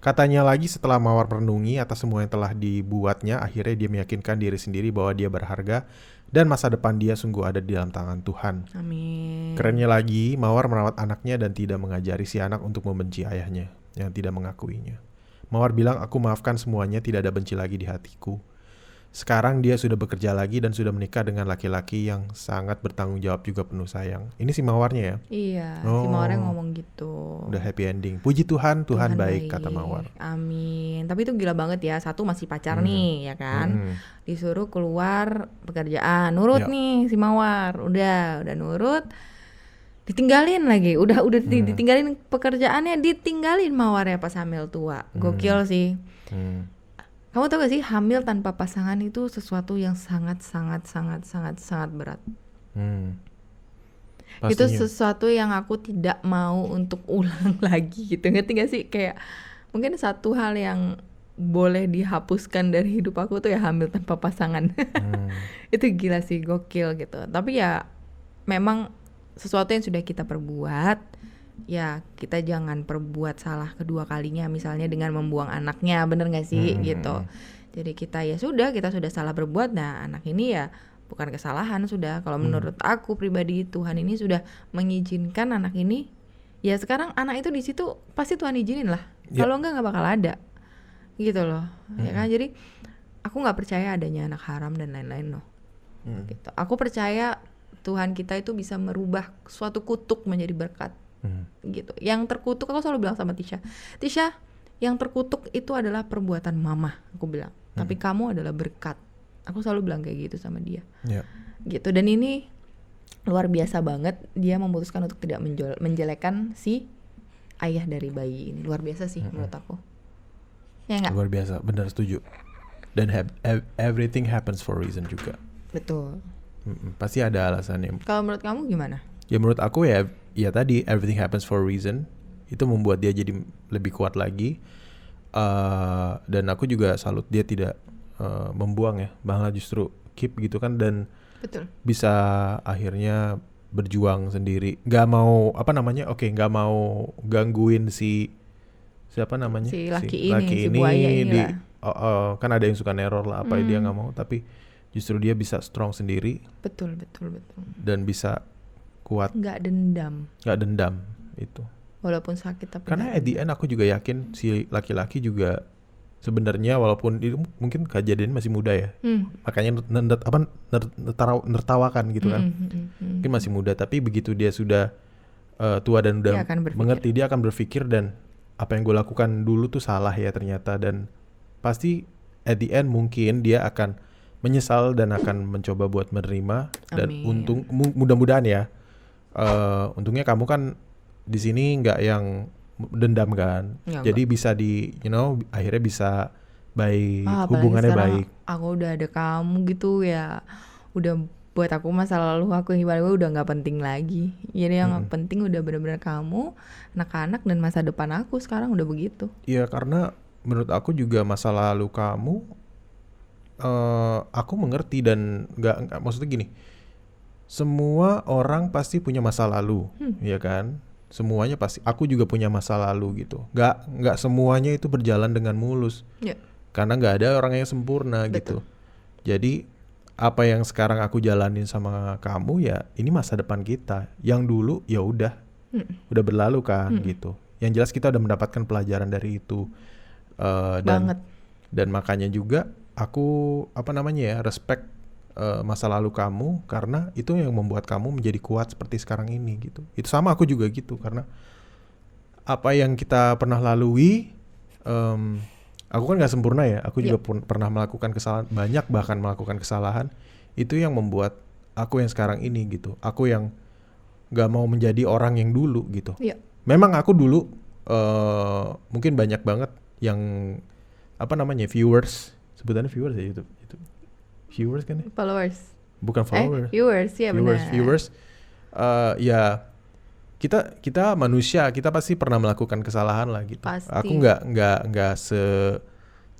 Katanya lagi setelah Mawar merenungi atas semua yang telah dibuatnya, akhirnya dia meyakinkan diri sendiri bahwa dia berharga dan masa depan dia sungguh ada di dalam tangan Tuhan. Amin. Kerennya lagi, Mawar merawat anaknya dan tidak mengajari si anak untuk membenci ayahnya yang tidak mengakuinya. Mawar bilang, aku maafkan semuanya, tidak ada benci lagi di hatiku. Sekarang dia sudah bekerja lagi dan sudah menikah dengan laki-laki yang sangat bertanggung jawab juga penuh sayang. Ini si Mawarnya ya? Iya, si Oh. Mawarnya ngomong gitu. Udah happy ending. Puji Tuhan, Tuhan baik, kata Mawar. Amin. Tapi itu gila banget ya. Satu masih pacar nih, ya kan? Hmm. Disuruh keluar pekerjaan, nurut Ya. nih si Mawar. Udah nurut. Ditinggalin lagi. Udah ditinggalin pekerjaannya, ditinggalin Mawarnya pas hamil tua. Gokil sih. Hmm. Kamu tahu gak sih, hamil tanpa pasangan itu sesuatu yang sangat berat. Hmm. Itu Pastinya. sesuatu yang aku tidak mau untuk ulang lagi gitu. Ngerti gak sih? Kayak mungkin satu hal yang boleh dihapuskan dari hidup aku tuh ya hamil tanpa pasangan. Itu gila sih, gokil gitu. Tapi ya memang sesuatu yang sudah kita perbuat, ya kita jangan perbuat salah kedua kalinya, misalnya dengan membuang anaknya, bener gak sih gitu. Jadi kita kita sudah salah berbuat, nah anak ini ya bukan kesalahan sudah. Kalau menurut aku pribadi, Tuhan ini sudah mengizinkan anak ini, ya sekarang anak itu di situ pasti Tuhan izinin lah. Ya. Kalau enggak bakal ada gitu loh, ya kan. Jadi aku nggak percaya adanya anak haram dan lain-lain loh. Gitu. Aku percaya Tuhan kita itu bisa merubah suatu kutuk menjadi berkat. Gitu. Yang terkutuk, aku selalu bilang sama Tisha, yang terkutuk itu adalah perbuatan mama, aku bilang. Tapi kamu adalah berkat. Aku selalu bilang kayak gitu sama dia. Ya. Gitu. Dan ini luar biasa banget, dia memutuskan untuk tidak menjelekkan si ayah dari bayi ini. Luar biasa sih menurut aku. Ya enggak? Luar biasa, benar setuju. Dan everything happens for a reason juga. Betul. Pasti ada alasannya. Kalau menurut kamu gimana? Ya menurut aku ya tadi everything happens for a reason. Itu membuat dia jadi lebih kuat lagi. Dan aku juga salut dia tidak membuang ya, malah justru keep gitu kan, dan Betul. bisa akhirnya berjuang sendiri. Gak mau gak mau gangguin siapa namanya? Si laki ini, si buaya ini lah. Kan ada yang suka neror lah apa, dia gak mau, tapi justru dia bisa strong sendiri. Betul. Dan bisa kuat, Nggak dendam. itu. Walaupun sakit tapi Karena nggak at the end aku juga yakin si laki-laki juga sebenarnya, walaupun itu mungkin kejadian masih muda ya, makanya nertawakan gitu kan. Mungkin masih muda, tapi begitu dia sudah tua dan Dia udah akan berpikir. mengerti, dia akan berpikir, dan apa yang gue lakukan dulu tuh salah ya ternyata, dan pasti at the end mungkin dia akan menyesal dan akan mencoba buat menerima. Dan Amin. mudah-mudahan ya, untungnya kamu kan di sini nggak yang dendam kan, Nggak, jadi bisa akhirnya bisa baik, apalagi hubungannya sekarang baik. aku udah ada kamu gitu ya, udah buat aku masa lalu aku yang ibaratnya udah nggak penting lagi. Jadi yang penting udah benar-benar kamu, anak-anak, dan masa depan aku sekarang udah begitu. Iya, karena menurut aku juga masa lalu kamu, aku mengerti, dan nggak maksudnya gini, semua orang pasti punya masa lalu, ya kan? Semuanya pasti. Aku juga punya masa lalu gitu. Nggak semuanya itu berjalan dengan mulus. Ya. Karena nggak ada orang yang sempurna. Betul. Gitu. Jadi apa yang sekarang aku jalanin sama kamu ya ini masa depan kita. Yang dulu ya udah berlalu kan gitu. Yang jelas kita udah mendapatkan pelajaran dari itu. Banget. Dan makanya juga aku respect masa lalu kamu, karena itu yang membuat kamu menjadi kuat seperti sekarang ini gitu. Itu sama aku juga gitu, karena apa yang kita pernah lalui, aku kan nggak sempurna ya, aku juga pernah melakukan kesalahan, bahkan melakukan kesalahan. Itu yang membuat aku yang sekarang ini gitu. Aku yang nggak mau menjadi orang yang dulu gitu. Iya. Memang aku dulu mungkin banyak banget yang apa namanya viewers, sebutannya viewers ya YouTube viewers kan ya? Followers. Bukan followers. Viewers ya benar. Viewers. Ya kita manusia, kita pasti pernah melakukan kesalahan lah gitu. Pasti. Aku nggak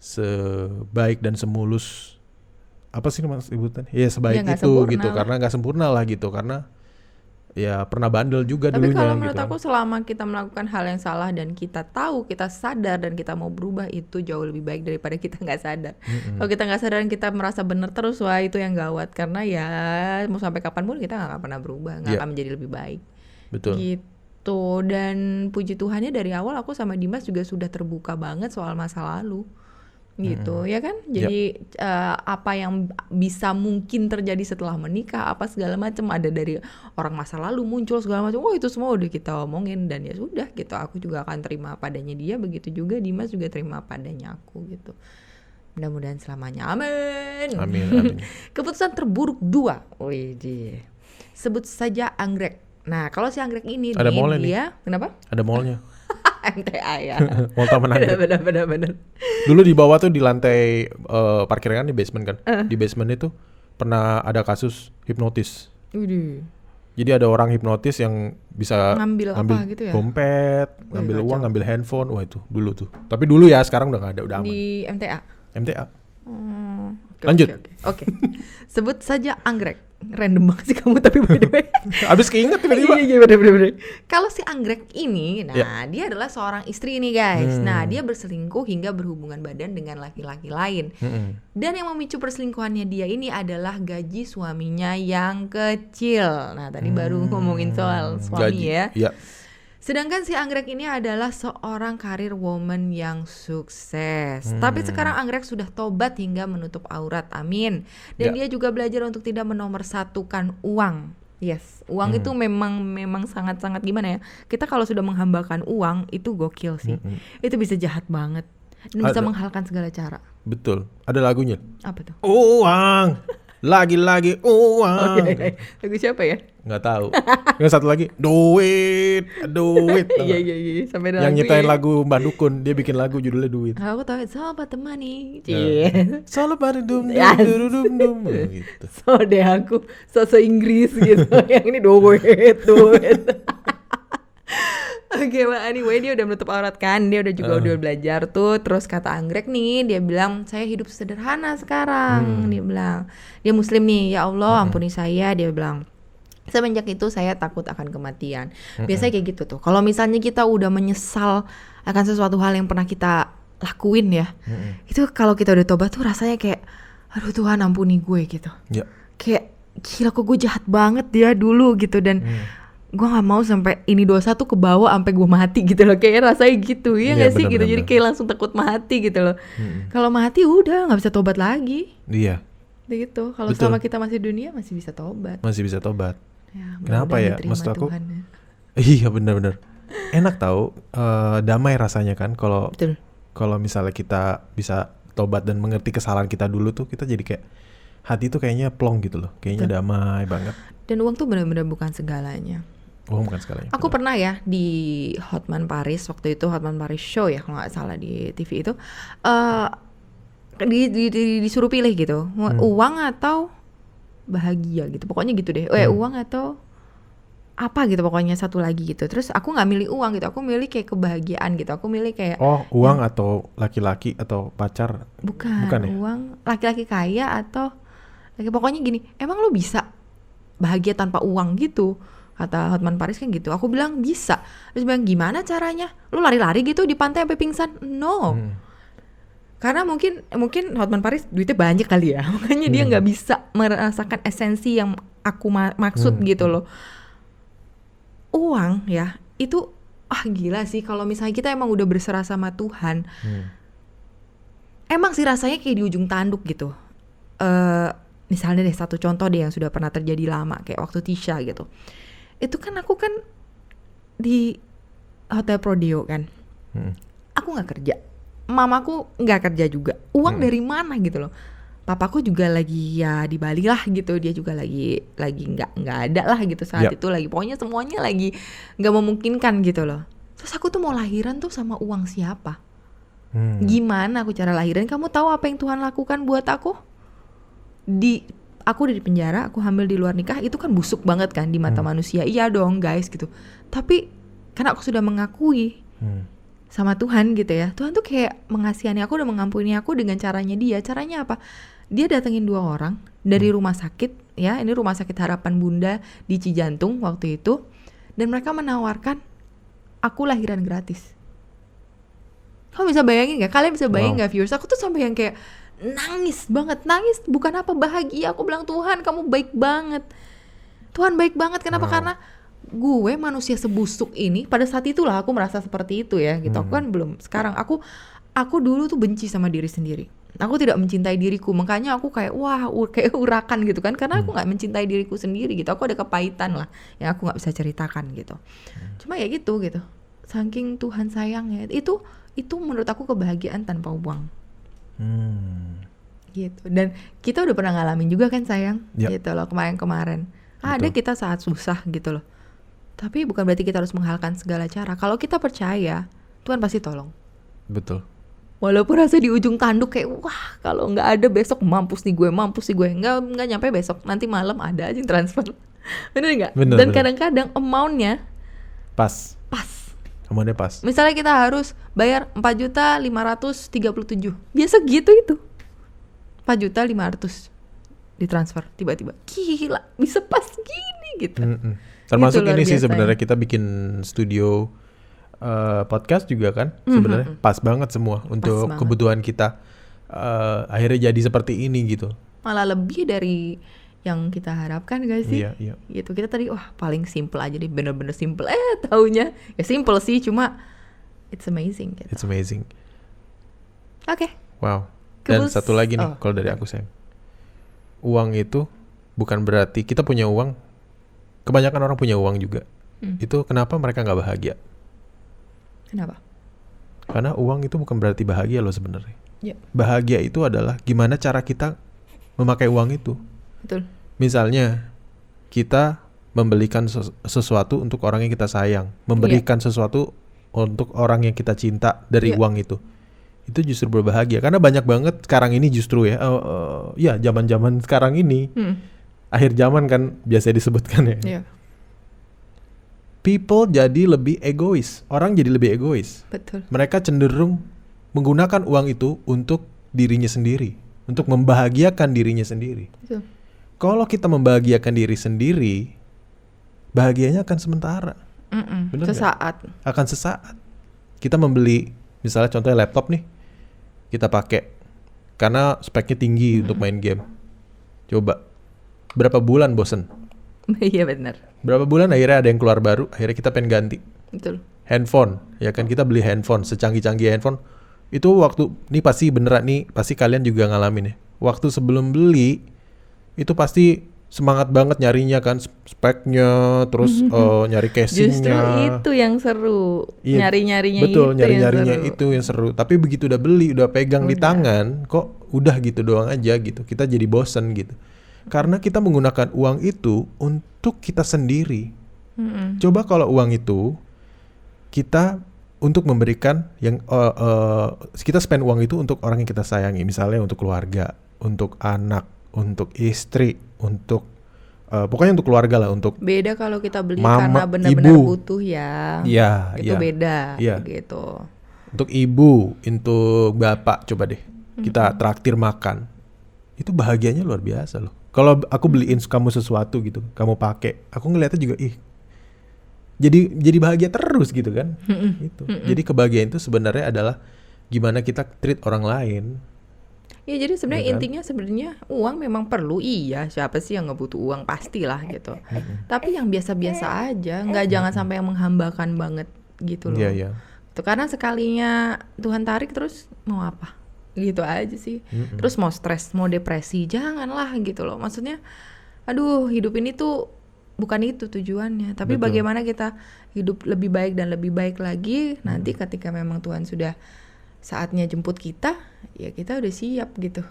sebaik dan semulus apa sih mas sebutan? Ya sebaik Ya, nggak itu sempurna gitu, lah. karena nggak sempurna lah gitu, karena ya pernah bandel juga Tapi dulunya kalau gitu. menurut aku selama kita melakukan hal yang salah dan kita tahu, kita sadar dan kita mau berubah, itu jauh lebih baik daripada kita nggak sadar. Kalau kita nggak sadar dan kita merasa benar terus, wah itu yang gawat. Karena ya mau sampai kapanpun kita nggak akan pernah berubah, nggak Iya. akan menjadi lebih baik. Betul. Gitu. Dan puji Tuhannya dari awal aku sama Dimas juga sudah terbuka banget soal masa lalu. Gitu ya kan. Jadi apa yang bisa mungkin terjadi setelah menikah, apa segala macam, ada dari orang masa lalu muncul segala macam, itu semua udah kita omongin. Dan ya sudah gitu, aku juga akan terima padanya dia, begitu juga Dimas juga terima padanya aku gitu. Mudah-mudahan selamanya, amin. Amin. Keputusan terburuk 2, widih, sebut saja anggrek. Nah kalau si anggrek ini Ada nih, mallnya dia kenapa? Ada mallnya. MTA ya. Mall Taman Anggrek. Benar. Dulu di bawah tuh di lantai parkiran di basement kan. Di basement itu pernah ada kasus hipnotis. Widih. Jadi ada orang hipnotis yang bisa Ngambil apa gitu ya? dompet, Wih, ngambil kacau. uang, ngambil handphone. Wah itu dulu tuh. Tapi dulu ya, sekarang udah nggak ada, udah aman. Di MTA. MTA. Oke, Lanjut. Oke. Sebut saja anggrek. Random banget sih kamu tapi by the way. Abis keinget tiba-tiba. Iya bener. Kalau si anggrek ini, nah Ya. dia adalah seorang istri nih guys. Nah dia berselingkuh hingga berhubungan badan dengan laki-laki lain. Dan yang memicu perselingkuhannya dia ini adalah gaji suaminya yang kecil. Nah tadi baru ngomongin soal suami Gaji. ya. Iya. Sedangkan si anggrek ini adalah seorang karir woman yang sukses. Tapi sekarang anggrek sudah tobat hingga menutup aurat, amin. Dan Ya. dia juga belajar untuk tidak menomorsatukan uang. Yes, uang itu memang sangat-sangat gimana ya? Kita kalau sudah menghambakan uang itu gokil sih. Itu bisa jahat banget dan bisa Ada. menghalalkan segala cara. Betul. Ada lagunya. Apa tuh? Uang. Lagi-lagi uang. Oke, lagu siapa ya? Nggak tahu. Yang satu lagi duit. Tau Iya nggak? sampai ada Yang lagu nyiptain ya. lagu Mbak Dukun, dia bikin lagu judulnya duit. Aku tahu sobat temani. Solo pada dum dum Yes. dum dum gitu. So deh aku sosok Inggris gitu. Yang ini duit. Oke, well, anyway dia udah menutup aurat kan, dia udah juga udah belajar tuh. Terus kata anggrek nih, dia bilang saya hidup sederhana sekarang. Dia bilang dia muslim nih, ya Allah ampuni saya. Dia bilang semenjak itu saya takut akan kematian. Biasanya kayak gitu tuh. Kalau misalnya kita udah menyesal akan sesuatu hal yang pernah kita lakuin ya, itu kalau kita udah tobat tuh rasanya kayak aduh Tuhan ampuni gue gitu. Ya. Kayak gila kok gue jahat banget dia dulu gitu, dan gue nggak mau sampai ini dosa tuh kebawa sampai gue mati gitu loh, kayak rasanya gitu ya Iya, nggak sih gitu. benar-benar. Jadi kayak langsung takut mati gitu loh. Kalau mati udah nggak bisa tobat lagi Iya, gitu. Kalau Betul. selama kita masih dunia masih bisa tobat masih bisa tobat. ya, Kenapa mudah-mudahan ya? diterima Maksud aku Tuhan ya. Iya benar-benar. Enak tahu, damai rasanya kan kalau Betul. misalnya kita bisa tobat dan mengerti kesalahan kita dulu tuh, kita jadi kayak hati tuh kayaknya plong gitu loh, kayaknya damai banget. Dan uang tuh benar-benar bukan segalanya. Oh bukan segalanya. Aku pernah ya di Hotman Paris, waktu itu Hotman Paris Show ya kalau nggak salah di TV itu, disuruh pilih gitu, uang atau bahagia gitu, pokoknya gitu deh. Uang atau apa gitu, pokoknya satu lagi gitu. Terus aku nggak milih uang gitu, aku milih kayak kebahagiaan gitu. Aku milih kayak Oh uang atau laki-laki atau pacar? bukan ya? uang, laki-laki kaya atau pokoknya gini, emang lu bisa bahagia tanpa uang gitu? Kata Hotman Paris kan gitu. Aku bilang bisa. Terus bilang gimana caranya? Lu lari-lari gitu di pantai sampai pingsan? No. Karena mungkin Hotman Paris duitnya banyak kali ya. Makanya dia nggak bisa merasakan esensi yang aku maksud gitu loh. Uang ya, itu gila sih kalau misalnya kita emang udah berserah sama Tuhan. Emang sih rasanya kayak di ujung tanduk gitu. Misalnya deh satu contoh deh yang sudah pernah terjadi lama kayak waktu Tisha gitu. Itu kan aku kan di Hotel Prodeo kan. Aku nggak kerja, mamaku nggak kerja juga. Uang dari mana gitu loh? Papaku juga lagi ya di Bali lah gitu. Dia juga lagi nggak ada lah gitu saat itu lagi. Pokoknya semuanya lagi nggak memungkinkan gitu loh. Terus aku tuh mau lahiran tuh sama uang siapa? Gimana aku cara lahirin? Kamu tahu apa yang Tuhan lakukan buat aku? Aku di penjara, aku hamil di luar nikah, itu kan busuk banget kan di mata manusia. Iya dong guys gitu. Tapi karena aku sudah mengakui sama Tuhan gitu ya, Tuhan tuh kayak mengasihani aku dan mengampuni aku dengan caranya dia. Caranya apa? Dia datengin 2 orang dari rumah sakit ya, ini rumah sakit Harapan Bunda di Cijantung waktu itu, dan mereka menawarkan aku lahiran gratis. Kamu bisa bayangin gak? Kalian bisa bayangin gak viewers? Aku tuh sampai yang kayak nangis banget, nangis bukan apa bahagia. Aku bilang, Tuhan kamu baik banget. Tuhan baik banget. Kenapa? Karena gue manusia sebusuk ini, pada saat itulah aku merasa seperti itu ya gitu. Aku kan belum, sekarang aku dulu tuh benci sama diri sendiri. Aku tidak mencintai diriku, makanya aku kayak wah kayak urakan gitu kan, karena aku nggak mencintai diriku sendiri gitu. Aku ada kepahitan lah yang aku nggak bisa ceritakan gitu. Cuma ya gitu saking Tuhan sayangnya, itu menurut aku kebahagiaan tanpa uang. Gitu. Dan kita udah pernah ngalamin juga kan sayang, gitu loh kemarin. Ada kita saat susah gitu loh. Tapi bukan berarti kita harus menghalalkan segala cara. Kalau kita percaya, Tuhan pasti tolong. Betul. Walaupun rasa di ujung tanduk kayak wah kalau nggak ada besok mampus nih gue, nggak nyampe besok, nanti malam ada aja yang transfer. Bener nggak? Dan bener. kadang-kadang amountnya Pas. Amountnya pas. Misalnya kita harus bayar 4.537.000, biasa gitu itu 4.500.000 ditransfer tiba-tiba, gila bisa pas gini gitu. Termasuk Gitu ini sih biasanya. sebenarnya kita bikin studio podcast juga kan sebenarnya pas banget semua untuk banget. kebutuhan kita. Akhirnya jadi seperti ini gitu. Malah lebih dari yang kita harapkan gak sih? Iya. Gitu, kita tadi wah paling simple aja deh, bener-bener simple. Taunya ya simple sih, cuma it's amazing gitu. It's amazing. Oke. Wow. Dan Kebus- satu lagi nih kalau dari aku sayang, uang itu bukan berarti kita punya uang. Kebanyakan orang punya uang juga. Itu kenapa mereka nggak bahagia? Kenapa? Karena uang itu bukan berarti bahagia loh sebenarnya. Ya, Bahagia itu adalah gimana cara kita memakai uang itu. betul. Misalnya kita membelikan sesuatu untuk orang yang kita sayang, memberikan sesuatu untuk orang yang kita cinta dari uang itu justru berbahagia. Karena banyak banget sekarang ini justru ya, ya zaman-zaman sekarang ini, akhir zaman kan biasa disebutkan ya. Iya, People jadi lebih egois, orang jadi lebih egois. betul. Mereka cenderung menggunakan uang itu untuk dirinya sendiri, untuk membahagiakan dirinya sendiri. Betul. Kalau kita membahagiakan diri sendiri, bahagianya akan sementara. Bener nggak? Sesaat. Akan sesaat. Kita membeli, misalnya contohnya laptop nih, kita pakai karena speknya tinggi untuk main game. Coba, berapa bulan bosen? Iya benar. Berapa bulan akhirnya ada yang keluar baru, akhirnya kita pengen ganti. Betul. Handphone, ya kan kita beli handphone, secanggih-canggih handphone. Itu waktu, ini pasti beneran nih, pasti kalian juga ngalamin ya. Waktu sebelum beli, itu pasti semangat banget nyarinya kan, speknya, terus nyari casingnya. Justru itu yang seru. Iya, Nyari-nyarinya betul, itu nyari-nyarinya yang seru. itu yang seru. Tapi begitu udah beli, udah pegang di tangan, kok udah gitu doang aja gitu. Kita jadi bosen gitu. Karena kita menggunakan uang itu untuk kita sendiri. Coba kalau uang itu kita untuk memberikan yang kita spend uang itu untuk orang yang kita sayangi, misalnya untuk keluarga, untuk anak, untuk istri, untuk pokoknya untuk keluarga lah, untuk Beda kalau kita beli mama, karena benar-benar ibu. butuh ya. Iya, Itu iya. beda Iya. gitu. Untuk ibu, untuk bapak, coba deh kita traktir makan, itu bahagianya luar biasa loh. Kalau aku beliin kamu sesuatu gitu, kamu pakai, aku ngeliatnya juga jadi bahagia terus gitu kan. Gitu. Jadi kebahagiaan itu sebenarnya adalah gimana kita treat orang lain. Ya jadi sebenarnya Iya kan? intinya sebenarnya uang memang perlu, iya, siapa sih yang nggak butuh uang, pastilah gitu. Tapi yang biasa-biasa aja, nggak jangan sampai yang menghambakan banget gitu loh. Iya, iya. Tuh, karena sekalinya Tuhan tarik terus mau apa? Gitu aja sih. Terus mau stres, mau depresi, janganlah gitu loh. Maksudnya aduh, hidup ini tuh bukan itu tujuannya, tapi Betul. bagaimana kita hidup lebih baik dan lebih baik lagi nanti ketika memang Tuhan sudah saatnya jemput kita, ya kita udah siap gitu.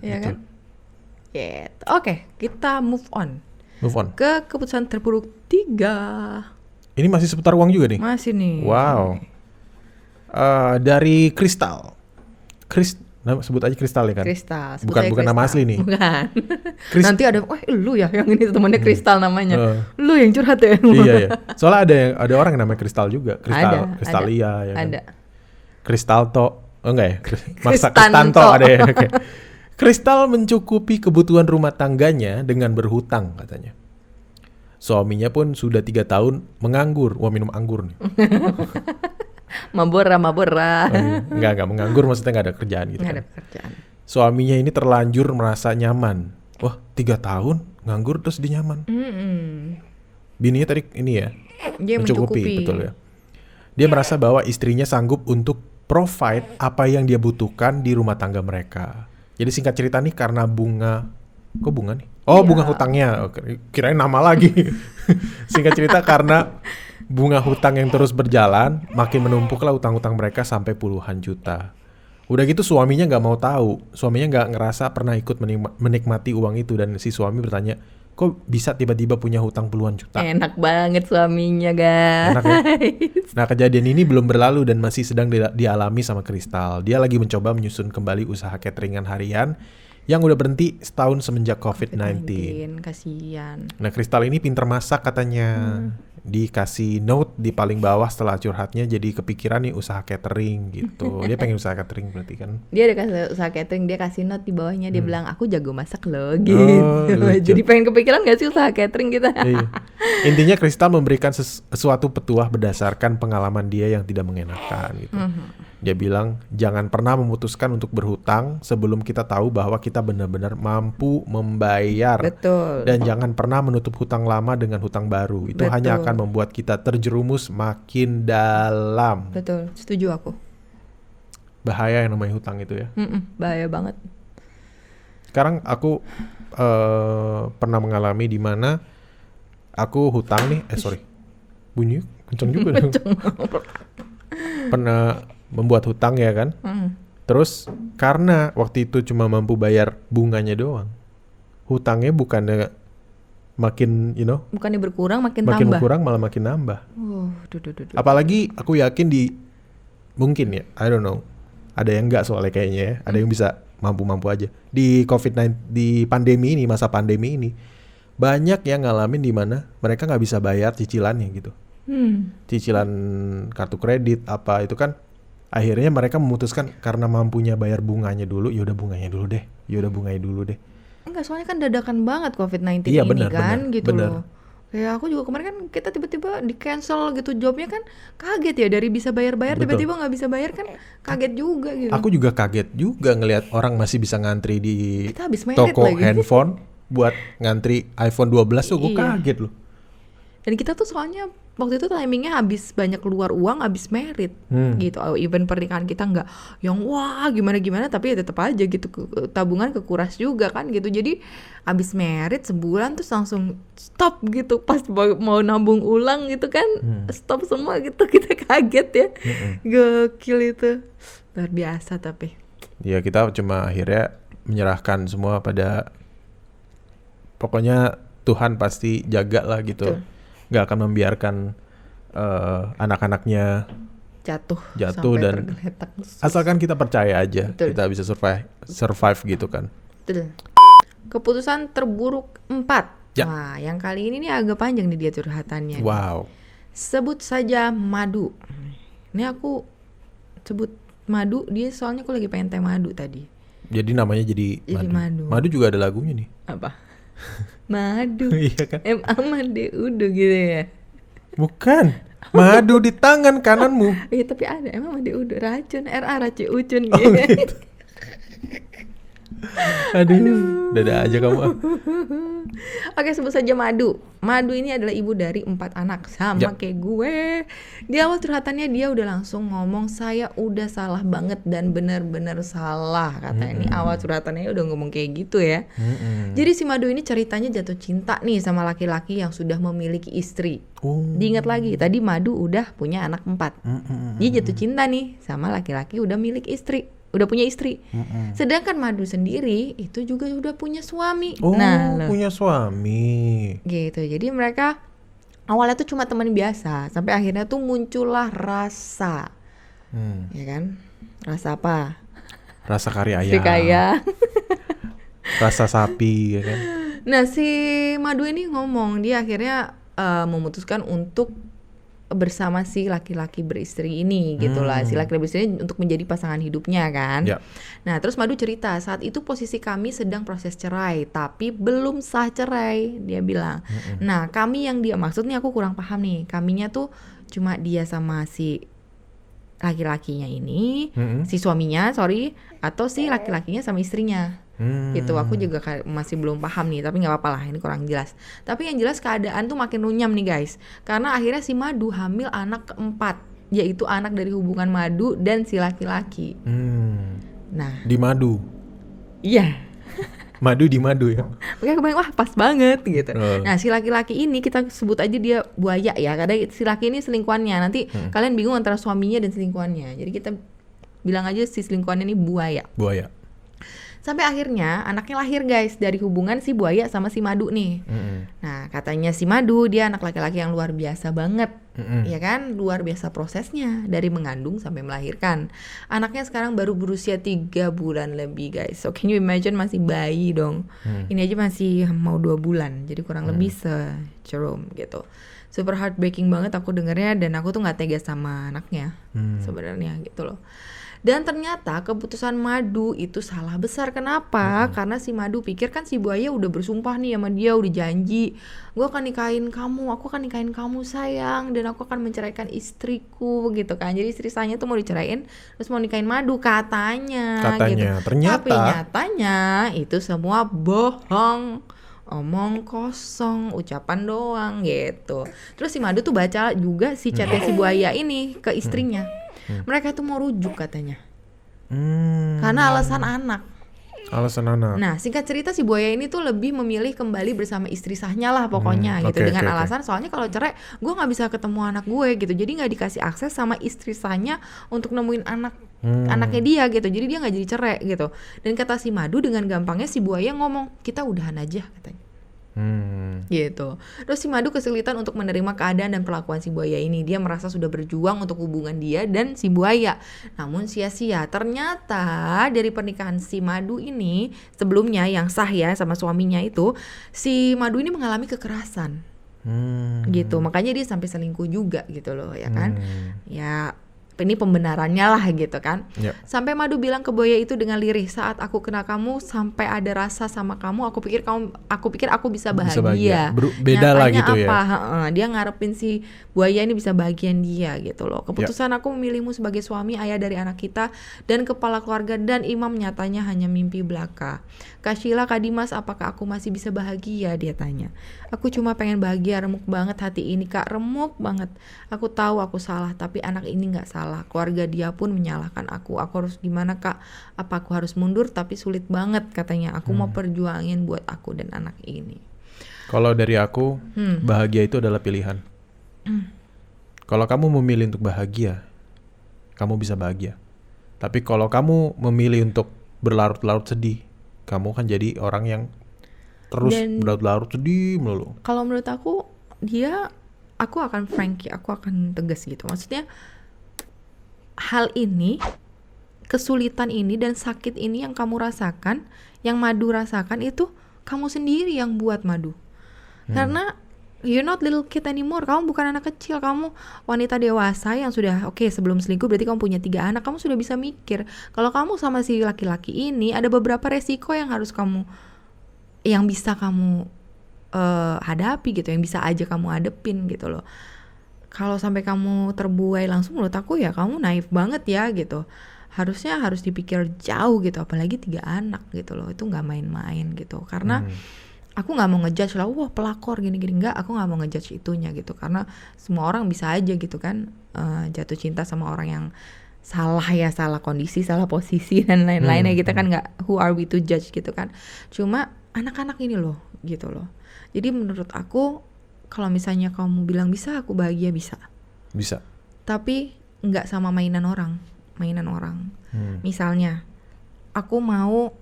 Ya betul. kan? Gitu. Oke, kita move on Move on. ke keputusan terburuk 3. Ini masih seputar uang juga nih. Masih nih. Wow. Dari Kristal. Sebut aja Kristal ya kan? Kristal. Sebut Bukan aja bukan nama Kristal. asli nih. Bukan. Kris- Nanti ada, lu ya yang ini temannya Kristal namanya. Eh. Lu yang curhat ya. Iya ya. Soalnya ada orang yang namanya Kristal juga. Kristalia ya kan? Ada. Kristalto. Oh enggak ya? Kristanto. Kristanto ada ya. Oke. Kristal mencukupi kebutuhan rumah tangganya dengan berhutang katanya. Suaminya pun sudah 3 tahun menganggur. Wah, minum anggur nih. Mabora. Enggak menganggur, maksudnya enggak ada kerjaan gitu Nggak kan. ada pekerjaan. Suaminya ini terlanjur merasa nyaman. Wah, 3 tahun nganggur terus dia nyaman. Bininya tadi ini ya, Dia mencukupi. betul ya. Dia merasa bahwa istrinya sanggup untuk provide apa yang dia butuhkan di rumah tangga mereka. Jadi singkat cerita nih, karena bunga, kok bunga nih? Oh, Iya. bunga hutangnya. Kirain nama lagi. Singkat cerita, karena bunga hutang yang terus berjalan, makin menumpuklah utang-utang mereka sampai puluhan juta. Udah gitu suaminya nggak mau tahu. Suaminya nggak ngerasa pernah ikut menikmati uang itu, dan si suami bertanya, kok bisa tiba-tiba punya hutang puluhan juta? Enak banget suaminya, guys. Enak ya? Nah, kejadian ini belum berlalu dan masih sedang dialami sama Kristal. Dia lagi mencoba menyusun kembali usaha cateringan harian yang udah berhenti setahun semenjak COVID-19. Kasihan. Nah, Kristal ini pinter masak katanya. Dikasih note di paling bawah setelah curhatnya, jadi kepikiran nih usaha catering gitu. Dia pengen usaha catering berarti kan. Dia udah kasih usaha catering, dia kasih note di bawahnya, dia bilang aku jago masak loh gitu. lucu. Jadi pengen kepikiran gak sih usaha catering kita? Iya. Intinya Kristal memberikan suatu petuah berdasarkan pengalaman dia yang tidak mengenakan gitu. Dia bilang, jangan pernah memutuskan untuk berhutang sebelum kita tahu bahwa kita benar-benar mampu membayar. Betul. Dan jangan pernah menutup hutang lama dengan hutang baru. Itu Betul. hanya akan membuat kita terjerumus makin dalam. Betul, setuju aku. Bahaya yang namanya hutang itu ya. Bahaya banget. Sekarang aku pernah mengalami di mana aku hutang nih, bunyi kenceng juga dong. Pernah membuat hutang ya kan. Terus karena waktu itu cuma mampu bayar bunganya doang, hutangnya bukannya makin Bukannya berkurang, makin makin tambah. berkurang, malah makin nambah. Duh. Apalagi aku yakin mungkin ya, I don't know, ada yang enggak soalnya kayaknya ya, ada yang bisa mampu-mampu aja. Di COVID-19, di pandemi ini, masa pandemi ini, banyak yang ngalamin di mana mereka nggak bisa bayar cicilannya gitu. Cicilan kartu kredit apa itu kan, akhirnya mereka memutuskan karena mampunya bayar bunganya dulu, ya udah bunganya dulu deh. Enggak, soalnya kan dadakan banget COVID-19 Iya, ini benar, kan benar, gitu benar. loh. Kayak aku juga kemarin kan kita tiba-tiba di cancel gitu jobnya kan, kaget ya, dari bisa bayar-bayar Betul. tiba-tiba nggak bisa bayar kan, kaget juga gitu. Aku juga kaget juga ngelihat orang masih bisa ngantri di Kita habis merit toko lagi. handphone buat ngantri iPhone 12 tuh, gue Iya. kaget loh. Dan kita tuh soalnya waktu itu timingnya habis banyak keluar uang, habis merit gitu. Event pernikahan kita nggak yang wah gimana-gimana, tapi ya tetap aja gitu tabungan kekuras juga kan gitu. Jadi habis merit sebulan terus langsung stop gitu, pas mau nabung ulang gitu kan stop semua gitu. Kita kaget ya. Gokil itu, luar biasa. Tapi Ya kita cuma akhirnya menyerahkan semua pada, pokoknya Tuhan pasti jaga lah gitu. Betul. Gak akan membiarkan anak-anaknya jatuh jatuh sampai dan tergeletak. asalkan kita percaya aja. Betul. Kita bisa survive gitu kan. Betul. Keputusan terburuk 4. Ya. Wah, yang kali ini nih agak panjang nih dia curhatannya. Wow. Sebut saja madu. Ini aku sebut madu, dia soalnya aku lagi pengen teh madu tadi. Jadi namanya jadi madu. Madu juga ada lagunya nih. Apa? Madu. Iya kan? Udah gitu ya. Bukan. Madu di tangan kananmu. Iya tapi ada emang udah racun, racun ucun Oh, gitu. gitu. Aduh, dada aja kamu. Oke, sebut saja Madu. Madu ini adalah ibu dari 4 anak, sama kayak gue. Di awal curhatannya dia udah langsung ngomong, saya udah salah banget dan benar-benar salah. Katanya ini awal curhatannya udah ngomong kayak gitu ya. Jadi si Madu ini ceritanya jatuh cinta nih sama laki-laki yang sudah memiliki istri. Diingat lagi, tadi Madu udah punya anak 4. Dia jatuh cinta nih sama laki-laki udah punya istri. Sedangkan Madu sendiri itu juga udah punya suami. Punya suami. Gitu. Jadi mereka awalnya tuh cuma teman biasa, sampai akhirnya tuh muncullah rasa. Ya kan? Rasa apa? Rasa kari Istri ayam, kaya. rasa sapi, ya kan? Nah, si Madu ini ngomong, dia akhirnya memutuskan untuk bersama si laki-laki beristri ini gitulah, si laki-laki beristri ini untuk menjadi pasangan hidupnya kan. Ya. Nah, terus Madu cerita saat itu posisi kami sedang proses cerai tapi belum sah cerai, dia bilang. Nah, kami yang dia maksudnya aku kurang paham nih, kaminya tuh cuma dia sama si laki-lakinya ini, si suaminya atau si laki-lakinya sama istrinya. Gitu, aku juga masih belum paham nih, tapi nggak apa-apa lah, ini kurang jelas. Tapi yang jelas keadaan tuh makin runyam nih guys, karena akhirnya si Madu hamil anak keempat, yaitu anak dari hubungan Madu dan si laki-laki. Nah, Di madu. iya, Madu di madu ya. makanya aku bilang wah pas banget gitu. Oh. Nah, si laki-laki ini kita sebut aja dia buaya ya, karena si laki ini selingkuhannya. Nanti kalian bingung antara suaminya dan selingkuhannya, jadi kita bilang aja si selingkuhannya ini buaya. Buaya. Sampai akhirnya anaknya lahir guys, dari hubungan si buaya sama si Madu nih. Nah, katanya si Madu dia anak laki-laki yang luar biasa banget. Ya kan, luar biasa prosesnya dari mengandung sampai melahirkan. Anaknya sekarang baru berusia 3 bulan lebih guys. So can you imagine, masih bayi dong. Ini aja masih mau 2 bulan, jadi kurang lebih Jerome gitu. Super heartbreaking banget aku dengernya, dan aku tuh nggak tega sama anaknya sebenarnya gitu loh. Dan ternyata keputusan Madu itu salah besar. Kenapa? Karena si Madu pikir kan si buaya udah bersumpah nih sama dia, udah janji, gue akan nikahin kamu, aku akan nikahin kamu sayang, dan aku akan menceraikan istriku gitu kan. Jadi istri saya tuh mau diceraiin, terus mau nikahin Madu katanya gitu. Ternyata. Tapi nyatanya itu semua bohong, omong kosong, ucapan doang gitu. Terus si Madu tuh baca juga si chatnya si buaya ini ke istrinya. Mereka tuh mau rujuk katanya, karena alasan anak. Alasan anak. Nah, singkat cerita si buaya ini tuh lebih memilih kembali bersama istri sahnya lah pokoknya gitu, dengan alasan soalnya kalau cerai gue nggak bisa ketemu anak gue gitu, jadi nggak dikasih akses sama istri sahnya untuk nemuin anaknya dia gitu, jadi dia nggak jadi cerai gitu. Dan kata si Madu dengan gampangnya si buaya ngomong, kita udahan aja katanya. Gitu. Terus si Madu kesulitan untuk menerima keadaan dan perlakuan si buaya ini. Dia merasa sudah berjuang untuk hubungan dia dan si buaya, namun sia-sia. Ternyata dari pernikahan si Madu ini sebelumnya yang sah ya sama suaminya itu, si Madu ini mengalami kekerasan. Gitu. Makanya dia sampai selingkuh juga gitu loh, ya kan? Ya ini pembenarannya lah gitu kan. Sampai Madu bilang ke buaya itu dengan lirih, saat aku kenal kamu sampai ada rasa sama kamu, aku pikir aku bisa bahagia. Beda lah gitu apa? ya. Dia ngarepin si buaya ini bisa bahagian dia gitu loh. Keputusan aku memilihmu sebagai suami, ayah dari anak kita, dan kepala keluarga dan imam, nyatanya hanya mimpi belaka. Kak Sheila, Kak Dimas, apakah aku masih bisa bahagia? Dia tanya. Aku cuma pengen bahagia, remuk banget hati ini Kak, remuk banget. Aku tahu aku salah, tapi anak ini gak salah. Keluarga dia pun menyalahkan aku. Aku harus gimana Kak? Apa aku harus mundur? Tapi sulit banget katanya. Aku mau perjuangin buat aku dan anak ini. Kalau dari aku, bahagia itu adalah pilihan. Kalau kamu memilih untuk bahagia, kamu bisa bahagia. Tapi kalau kamu memilih untuk berlarut-larut sedih, kamu kan jadi orang yang terus berlarut-larut sedih melulu. Kalau menurut aku, aku akan frank ya, aku akan tegas gitu. Maksudnya hal ini, kesulitan ini dan sakit ini yang kamu rasakan, yang Madu rasakan itu kamu sendiri yang buat, Madu. Karena you're not little kid anymore. Kamu bukan anak kecil, kamu wanita dewasa yang sudah sebelum selingkuh berarti kamu punya 3 anak. Kamu sudah bisa mikir kalau kamu sama si laki-laki ini ada beberapa resiko yang bisa kamu hadapi gitu, yang bisa aja kamu hadepin gitu loh. Kalau sampai kamu terbuai langsung, menurut aku ya kamu naif banget ya gitu. Harusnya harus dipikir jauh gitu, apalagi 3 anak gitu loh. Itu nggak main-main gitu. Karena aku nggak mau ngejudge lah, wah pelakor gini-gini, nggak. Aku nggak mau ngejudge itunya gitu, karena semua orang bisa aja gitu kan jatuh cinta sama orang yang salah kondisi, salah posisi dan lain-lainnya. Kita kan nggak, who are we to judge gitu kan. Cuma anak-anak ini loh gitu loh. Jadi menurut aku, kalau misalnya kamu bilang bisa aku bahagia, bisa. Tapi nggak sama mainan orang. Misalnya aku mau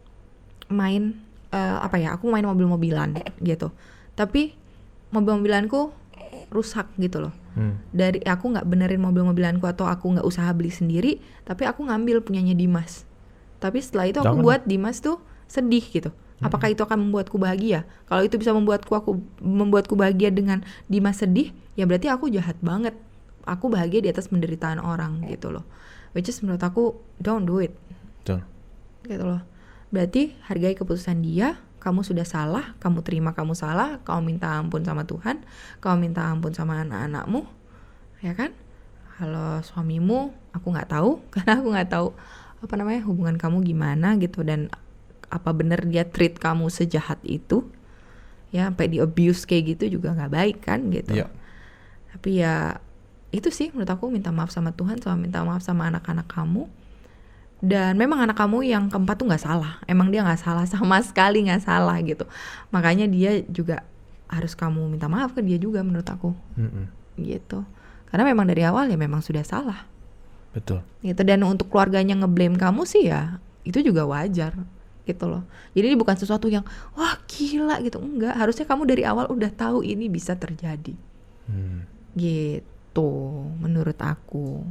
main aku main mobil-mobilan gitu. Tapi mobil-mobilanku rusak gitu loh. Dari aku nggak benerin mobil-mobilanku atau aku nggak usaha beli sendiri, tapi aku ngambil punyanya Dimas. Tapi setelah itu aku Jangan. buat Dimas tuh sedih gitu. Apakah itu akan membuatku bahagia? Kalau itu bisa membuatku bahagia dengan Dimas sedih, ya berarti aku jahat banget. Aku bahagia di atas penderitaan orang gitu loh. Which is menurut aku don't do it. Betul. Gitu loh. Berarti hargai keputusan dia. Kamu sudah salah, kamu terima kamu salah, kamu minta ampun sama Tuhan, kamu minta ampun sama anak-anakmu, ya kan? Kalau suamimu, aku nggak tahu, karena aku nggak tahu hubungan kamu gimana gitu, dan apa bener dia treat kamu sejahat itu, ya sampai di abuse kayak gitu juga nggak baik kan gitu. Iya. Tapi ya itu sih menurut aku, minta maaf sama Tuhan, sama minta maaf sama anak-anak kamu. Dan memang anak kamu yang keempat tuh nggak salah, emang dia nggak salah, sama sekali nggak salah gitu. Makanya dia juga harus kamu minta maaf ke dia juga menurut aku. Gitu. Karena memang dari awal ya memang sudah salah. Betul. Gitu. Dan untuk keluarganya ngeblame kamu sih ya itu juga wajar gitu loh. Jadi ini bukan sesuatu yang wah gila gitu, enggak. Harusnya kamu dari awal udah tahu ini bisa terjadi. Gitu menurut aku.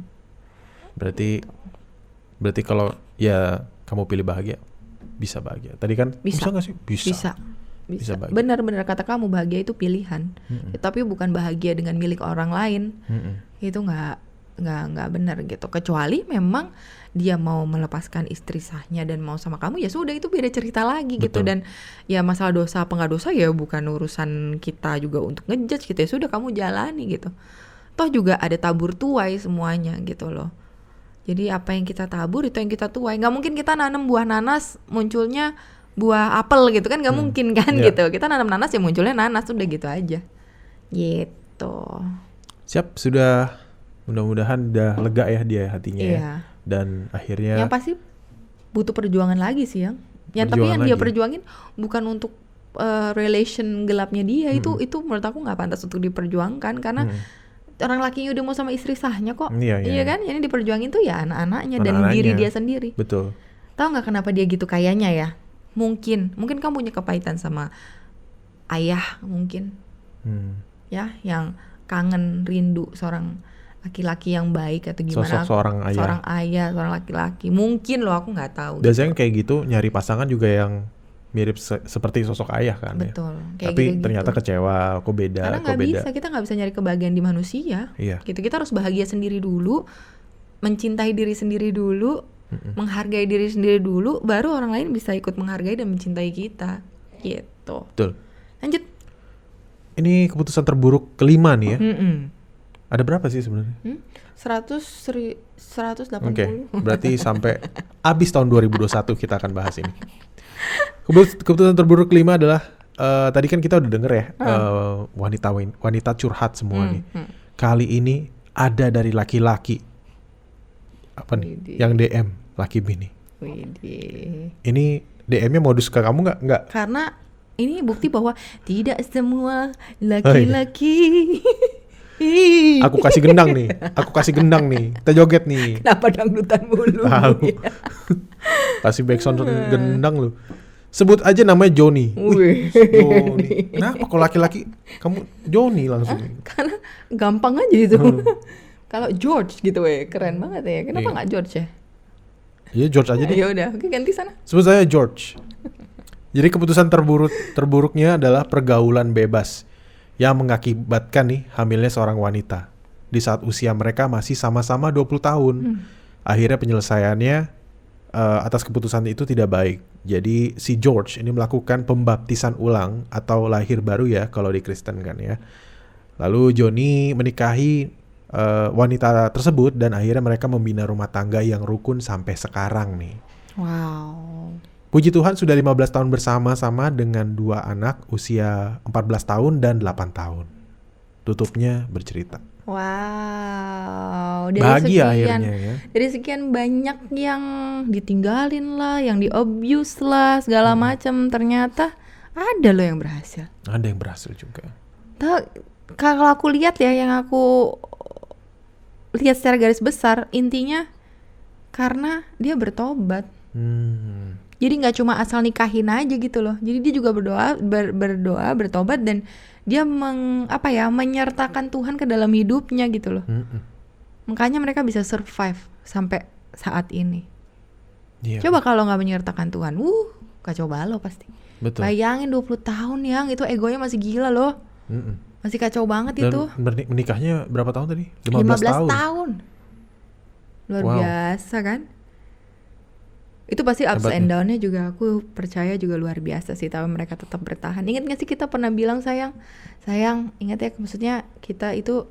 Berarti kalau ya kamu pilih bahagia, bisa bahagia. Tadi kan bisa nggak sih? Bisa. Bisa bahagia. Benar-benar kata kamu, bahagia itu pilihan. Tapi bukan bahagia dengan milik orang lain. Itu nggak benar gitu. Kecuali memang dia mau melepaskan istri sahnya dan mau sama kamu, ya sudah, itu beda cerita lagi. Gitu. Betul. Dan ya masalah dosa apa nggak dosa ya bukan urusan kita juga untuk ngejudge gitu, ya sudah kamu jalani gitu. Toh juga ada tabur tuai semuanya gitu loh. Jadi apa yang kita tabur itu yang kita tuai. Nggak mungkin kita nanam buah nanas munculnya buah apel gitu kan, nggak mungkin kan gitu. Kita nanam nanas ya munculnya nanas, udah gitu aja. Gitu. Siap, sudah, mudah-mudahan udah lega ya dia hatinya ya. Iya. Dan akhirnya Yang pasti butuh perjuangan lagi sih yang tapi Perjuangan yang dia lagi. perjuangin bukan untuk relation gelapnya dia. Itu menurut aku nggak pantas untuk diperjuangkan, karena orang lakinya udah mau sama istri sahnya kok. Iya kan? Yang diperjuangin tuh ya anak-anaknya dan Anak-anaknya. diri dia sendiri. Betul. Tahu nggak kenapa dia gitu kayaknya ya? Mungkin kamu punya kepahitan sama ayah mungkin, ya, yang kangen rindu seorang laki-laki yang baik atau gimana? Sosok seorang ayah. Seorang laki-laki. Mungkin loh, aku nggak tahu. Biasanya kayak gitu nyari pasangan juga yang mirip seperti sosok ayah kan. Betul. Ya. Kayak Tapi gitu-gitu. ternyata kecewa, kok beda, Karena nggak bisa, kita nggak bisa nyari kebahagiaan di manusia. Iya. Gitu, kita harus bahagia sendiri dulu, mencintai diri sendiri dulu, menghargai diri sendiri dulu, baru orang lain bisa ikut menghargai dan mencintai kita. Gitu. Betul. Lanjut. Ini keputusan terburuk kelima nih ya. Ada berapa sih sebenarnya? 180. Oke, berarti sampai habis tahun 2021 kita akan bahas ini. Keputusan terburuk kelima adalah tadi kan kita udah denger ya, wanita curhat semua nih. Kali ini ada dari laki-laki. Apa nih? Widih. Yang DM laki bini. Widih. Ini DM-nya modus ke kamu nggak? Karena ini bukti bahwa tidak semua laki-laki. Aku kasih gendang nih. Kita joget nih. Kenapa dangdutan mulu? Tahu. Kasih backsound gendang lu. Sebut aja namanya Joni. Wih. Joni. Kenapa kalau laki-laki kamu Joni langsung? Karena gampang aja itu. Kalau George gitu keren banget ya. Kenapa Iya. nggak George ya? Iya George aja deh. Ya udah, oke ganti sana. Sebut saya George. Jadi keputusan terburuknya adalah pergaulan bebas yang mengakibatkan nih hamilnya seorang wanita di saat usia mereka masih sama-sama 20 tahun. Akhirnya penyelesaiannya atas keputusan itu tidak baik. Jadi si George ini melakukan pembaptisan ulang atau lahir baru ya kalau di Kristen kan ya. Lalu Johnny menikahi wanita tersebut dan akhirnya mereka membina rumah tangga yang rukun sampai sekarang nih. Wow. Puji Tuhan sudah 15 tahun bersama-sama dengan 2 anak usia 14 tahun dan 8 tahun. Tutupnya bercerita. Wow. Bahagia akhirnya ya. Dari sekian banyak yang ditinggalin lah, yang di-abuse lah, segala macam, ternyata ada loh yang berhasil. Ada yang berhasil juga. Kalau aku lihat ya, yang aku lihat secara garis besar, intinya karena dia bertobat. Jadi nggak cuma asal nikahin aja gitu loh. Jadi dia juga berdoa, bertobat, dan dia menyertakan Tuhan ke dalam hidupnya gitu loh. Makanya mereka bisa survive sampai saat ini. Iya. Coba kalau nggak menyertakan Tuhan, kacau balau pasti. Betul. Bayangin 20 tahun yang itu egonya masih gila loh. Masih kacau banget Dan itu. menikahnya berapa tahun tadi? 15 tahun. tahun. Luar Wow. biasa kan? Itu pasti ups Hebat and nih. down-nya juga aku percaya juga luar biasa sih, tapi mereka tetap bertahan. Ingat gak sih kita pernah bilang sayang, ingat ya, maksudnya kita itu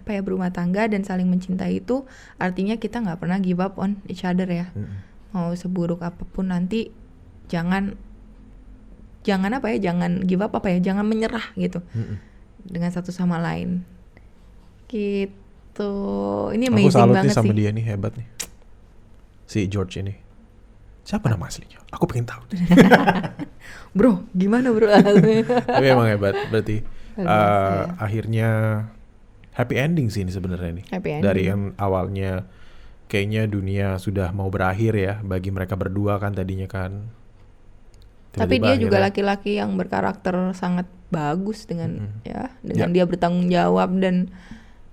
berumah tangga dan saling mencintai itu artinya kita nggak pernah give up on each other ya. Mau seburuk apapun nanti jangan give up jangan menyerah gitu dengan satu sama lain gitu. Ini Aku amazing salut nih banget sama sih. dia nih, hebat nih. Si George ini. Siapa nama aslinya? Aku pengen tahu. Bro, gimana bro? Tapi emang hebat. Berarti Luar biasa, ya. akhirnya happy ending sih ini sebenarnya nih. Happy ending. Dari yang awalnya kayaknya dunia sudah mau berakhir ya bagi mereka berdua kan tadinya kan. Tapi Tiba-tiba dia juga akhirnya- laki-laki yang berkarakter sangat bagus dengan dia bertanggung jawab dan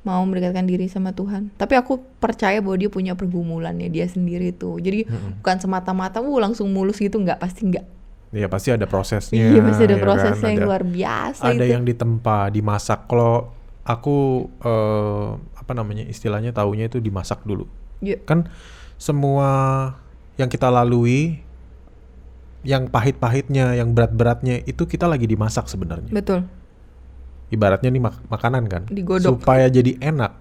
mau mendekatkan diri sama Tuhan. Tapi aku percaya bahwa dia punya pergumulannya dia sendiri tuh. Jadi bukan semata-mata langsung mulus gitu, pasti enggak. Iya pasti ada prosesnya. Iya, pasti ada ya prosesnya kan? yang Ada- luar biasa Ada itu. yang ditempa, dimasak. Kalau aku istilahnya taunya itu dimasak dulu. Iya. Kan semua yang kita lalui, yang pahit-pahitnya, yang berat-beratnya itu kita lagi dimasak sebenarnya. Betul. Ibaratnya nih makanan kan. Digodok. Supaya jadi enak.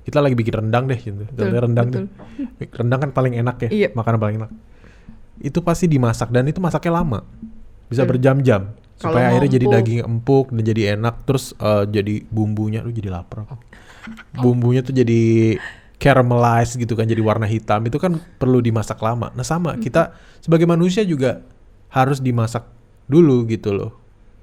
Kita lagi bikin rendang deh gitu. Betul, Rendang betul. deh. Rendang kan paling enak ya. Iya. Makanan paling enak. Itu pasti dimasak dan itu masaknya lama. Bisa Betul. berjam-jam. Kalau Supaya mau akhirnya jadi empuk. daging empuk dan jadi enak. Terus jadi bumbunya, jadi lapar aku. Bumbunya tuh jadi caramelized gitu kan, jadi warna hitam. Itu kan perlu dimasak lama. Nah sama, kita sebagai manusia juga harus dimasak dulu gitu loh.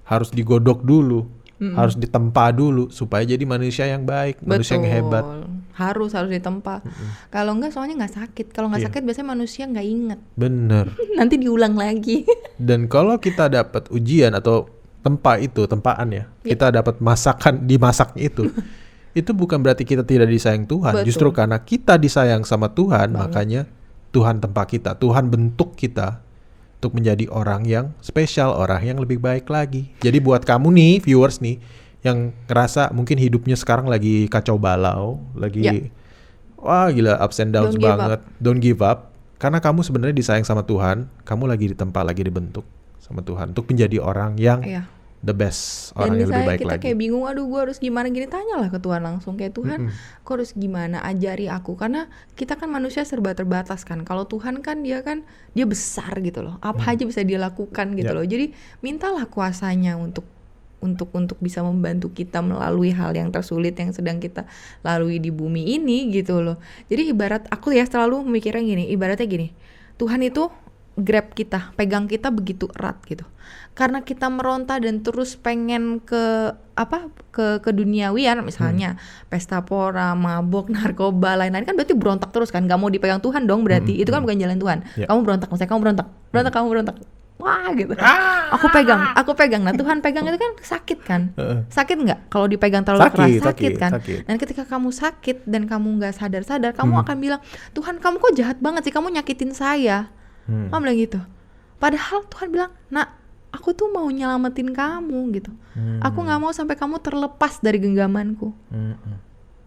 Harus digodok dulu. Harus ditempa dulu supaya jadi manusia yang baik, manusia yang hebat. Harus ditempa. Kalau enggak soalnya nggak sakit. Kalau nggak Iya. sakit biasanya manusia nggak inget. Bener. Nanti diulang lagi. Dan kalau kita dapat ujian atau tempaan ya, kita dapat dimasaknya itu bukan berarti kita tidak disayang Tuhan. Betul. Justru karena kita disayang sama Tuhan, makanya Tuhan tempa kita, Tuhan bentuk kita untuk menjadi orang yang spesial, orang yang lebih baik lagi. Jadi buat kamu nih, viewers nih, yang ngerasa mungkin hidupnya sekarang lagi kacau balau, lagi wah gila ups and downs Don't give banget. Don't give up. Karena kamu sebenarnya disayang sama Tuhan, kamu lagi ditempa, lagi dibentuk sama Tuhan untuk menjadi orang yang Iya. the best, Dan orang yang lebih misalnya baik kita lagi. kayak bingung, aduh gue harus gimana gini, tanyalah ke Tuhan langsung, kayak Tuhan, kok harus gimana, ajari aku, karena kita kan manusia serba terbatas kan. Kalau Tuhan kan dia besar gitu loh, apa aja bisa dia lakukan gitu Ya. loh. Jadi mintalah kuasanya untuk bisa membantu kita melalui hal yang tersulit yang sedang kita lalui di bumi ini gitu loh. Jadi ibarat aku ya selalu memikirnya gini, ibaratnya gini, Tuhan itu grab kita, pegang kita begitu erat gitu. Karena kita meronta dan terus pengen ke duniawian, misalnya pesta pora, mabok, narkoba, lain-lain, kan berarti berontak terus kan, gak mau dipegang Tuhan dong berarti. Itu kan bukan jalan Tuhan. Ya. Kamu berontak, misalnya kamu berontak. Wah gitu. Aku pegang. Nah Tuhan pegang itu kan sakit kan? Sakit nggak? Kalau dipegang terlalu keras sakit kan? Sakit. Dan ketika kamu sakit dan kamu nggak sadar, kamu akan bilang, Tuhan kamu kok jahat banget sih, kamu nyakitin saya. Kamu bilang gitu. Padahal Tuhan bilang, nak, aku tuh mau nyelamatin kamu gitu. Aku nggak mau sampai kamu terlepas dari genggamanku.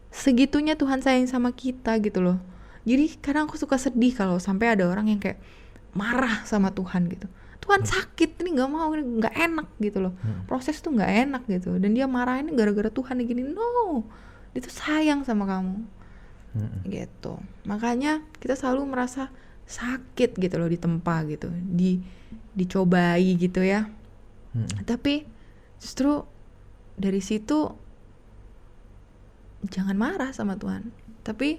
Segitunya Tuhan sayang sama kita gitu loh. Jadi kadang aku suka sedih kalau sampai ada orang yang kayak marah sama Tuhan gitu. Tuhan sakit, ini nggak mau, ini nggak enak gitu loh. Proses tuh nggak enak gitu. Dan dia marahin gara-gara Tuhan gini. No, dia tuh sayang sama kamu. Gitu. Makanya kita selalu merasa sakit gitu loh, ditempa gitu, dicobai gitu ya. Tapi justru dari situ jangan marah sama Tuhan, tapi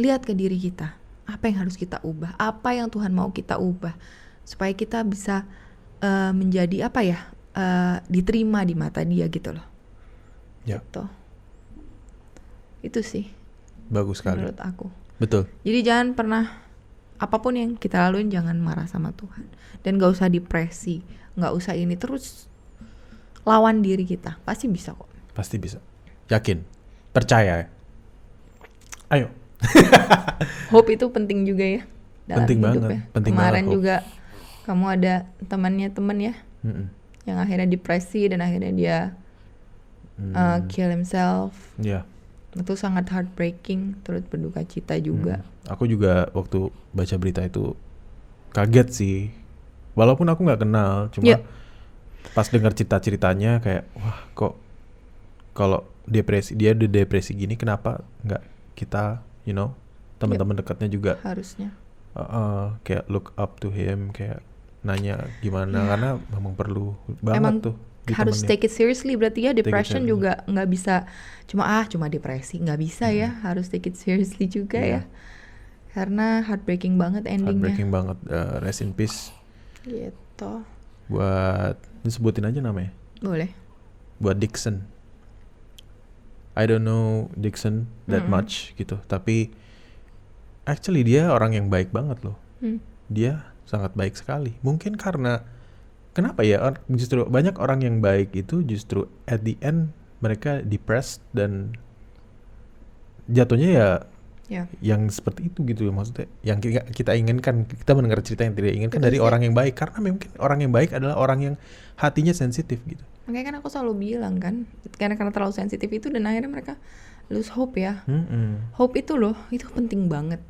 lihat ke diri kita, apa yang harus kita ubah, apa yang Tuhan mau kita ubah, supaya kita bisa menjadi diterima di mata Dia gitu loh. Ya. Gitu. Itu sih Bagus sekali. menurut aku. Betul. Jadi jangan pernah, apapun yang kita laluin jangan marah sama Tuhan. Dan gak usah depresi, gak usah ini terus. lawan diri kita. Pasti bisa kok. Pasti bisa. Yakin. Percaya ya. Ayo. Hope itu penting juga ya dalam Penting hidup banget, ya. penting Kemarin banget hope. juga kamu ada teman ya yang akhirnya depresi dan akhirnya dia kill himself. Ya. Itu sangat heartbreaking, turut berduka cita juga. Aku juga waktu baca berita itu kaget sih. Walaupun aku nggak kenal, cuma Yeah. pas dengar cerita-ceritanya kayak wah kok kalau dia udah depresi gini kenapa nggak kita teman-teman dekatnya juga Harusnya. kayak look up to him, kayak nanya gimana karena memang perlu banget Emang tuh harus ditemenin. take it seriously, berarti ya Take it depression seriously. juga nggak bisa cuma depresi, nggak bisa ya, harus take it seriously juga Iya. ya, karena heartbreaking banget endingnya. Heartbreaking banget. Rest in peace Gitu. buat disebutin aja namanya, Boleh. buat Dixon. I don't know Dixon that much gitu, tapi actually dia orang yang baik banget loh. Dia sangat baik sekali. Mungkin karena kenapa ya justru banyak orang yang baik itu justru at the end mereka depressed dan jatuhnya ya Ya. yang seperti itu gitu, maksudnya yang kita inginkan, kita mendengar cerita yang tidak inginkan Betul dari sih. orang yang baik, karena mungkin orang yang baik adalah orang yang hatinya sensitif gitu. Makanya kan aku selalu bilang kan, karena terlalu sensitif itu dan akhirnya mereka lose hope ya. Hope itu loh, itu penting banget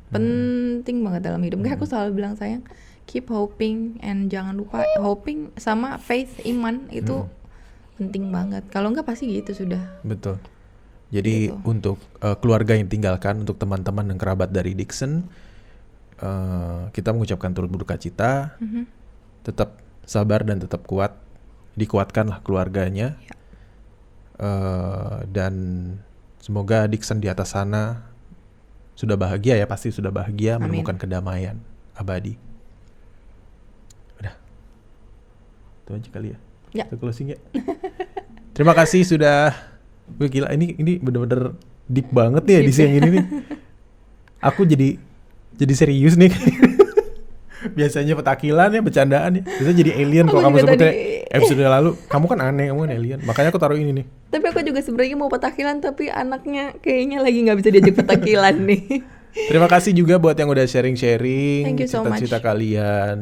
dalam hidup. Makanya aku selalu bilang sayang, keep hoping and jangan lupa hoping sama faith, iman itu penting banget. Kalau enggak pasti gitu sudah. Betul. Jadi Gitu. untuk keluarga yang tinggalkan, untuk teman-teman dan kerabat dari Dixon, kita mengucapkan turut berduka cita. Tetap sabar dan tetap kuat. Dikuatkanlah keluarganya. Ya. Dan semoga Dixon di atas sana sudah bahagia ya, pasti sudah bahagia. Amin. Menemukan kedamaian abadi. Udah. Itu aja kali ya. Ya. Kita closing ya. Terima kasih sudah. Wih gila, ini bener-bener deep banget nih edisi yang ini nih. Aku jadi serius nih. Biasanya petakilan ya, bercandaan ya. Biasanya jadi alien kalau Aku kamu juga sebutnya tadi- episode lalu. Kamu kan aneh, kamu kan alien. Makanya aku taruh ini nih. Tapi aku juga sebenarnya mau petakilan, tapi anaknya kayaknya lagi nggak bisa diajak petakilan nih. Terima kasih juga buat yang udah sharing-sharing. Thank you so Cerita-cerita much. kalian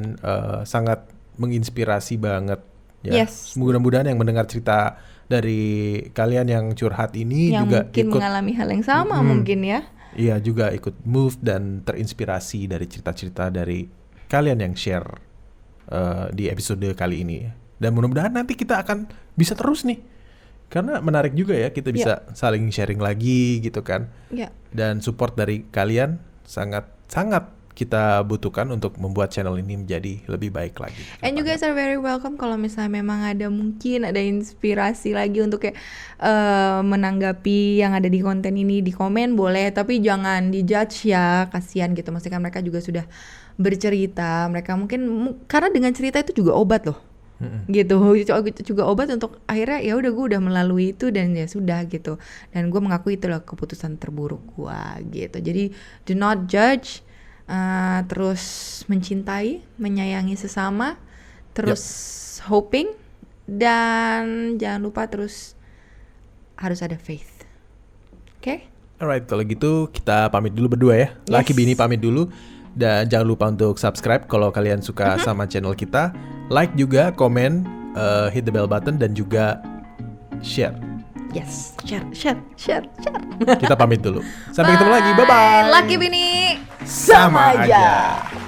sangat menginspirasi banget. Ya. Yes. Mudah-mudahan yang mendengar cerita dari kalian yang curhat ini Yang juga mungkin ikut mengalami hal yang sama mungkin ya. iya juga ikut move dan terinspirasi dari cerita-cerita dari kalian yang share di episode kali ini. Dan mudah-mudahan nanti kita akan bisa terus nih. Karena menarik juga ya, kita bisa saling sharing lagi gitu kan. Ya. Dan support dari kalian sangat kita butuhkan untuk membuat channel ini menjadi lebih baik lagi. And you guys are very welcome kalau misalnya memang ada inspirasi lagi untuk kayak menanggapi yang ada di konten ini, di komen boleh, tapi jangan dijudge ya, kasihan gitu. Maksudnya kan mereka juga sudah bercerita, mereka mungkin karena dengan cerita itu juga obat loh. Gitu juga obat untuk akhirnya ya udah gue udah melalui itu dan ya sudah gitu, dan gue mengakui itulah keputusan terburuk gue gitu. Jadi do not judge, terus mencintai, menyayangi sesama, terus hoping, dan jangan lupa terus harus ada faith. Oke? Alright, kalau gitu kita pamit dulu berdua ya. Laki Bini pamit dulu. Dan jangan lupa untuk subscribe kalau kalian suka sama channel kita. Like juga, komen, hit the bell button, dan juga share. Yes, share. Kita pamit dulu. Sampai ketemu lagi, bye-bye. Lucky Bini Sama aja.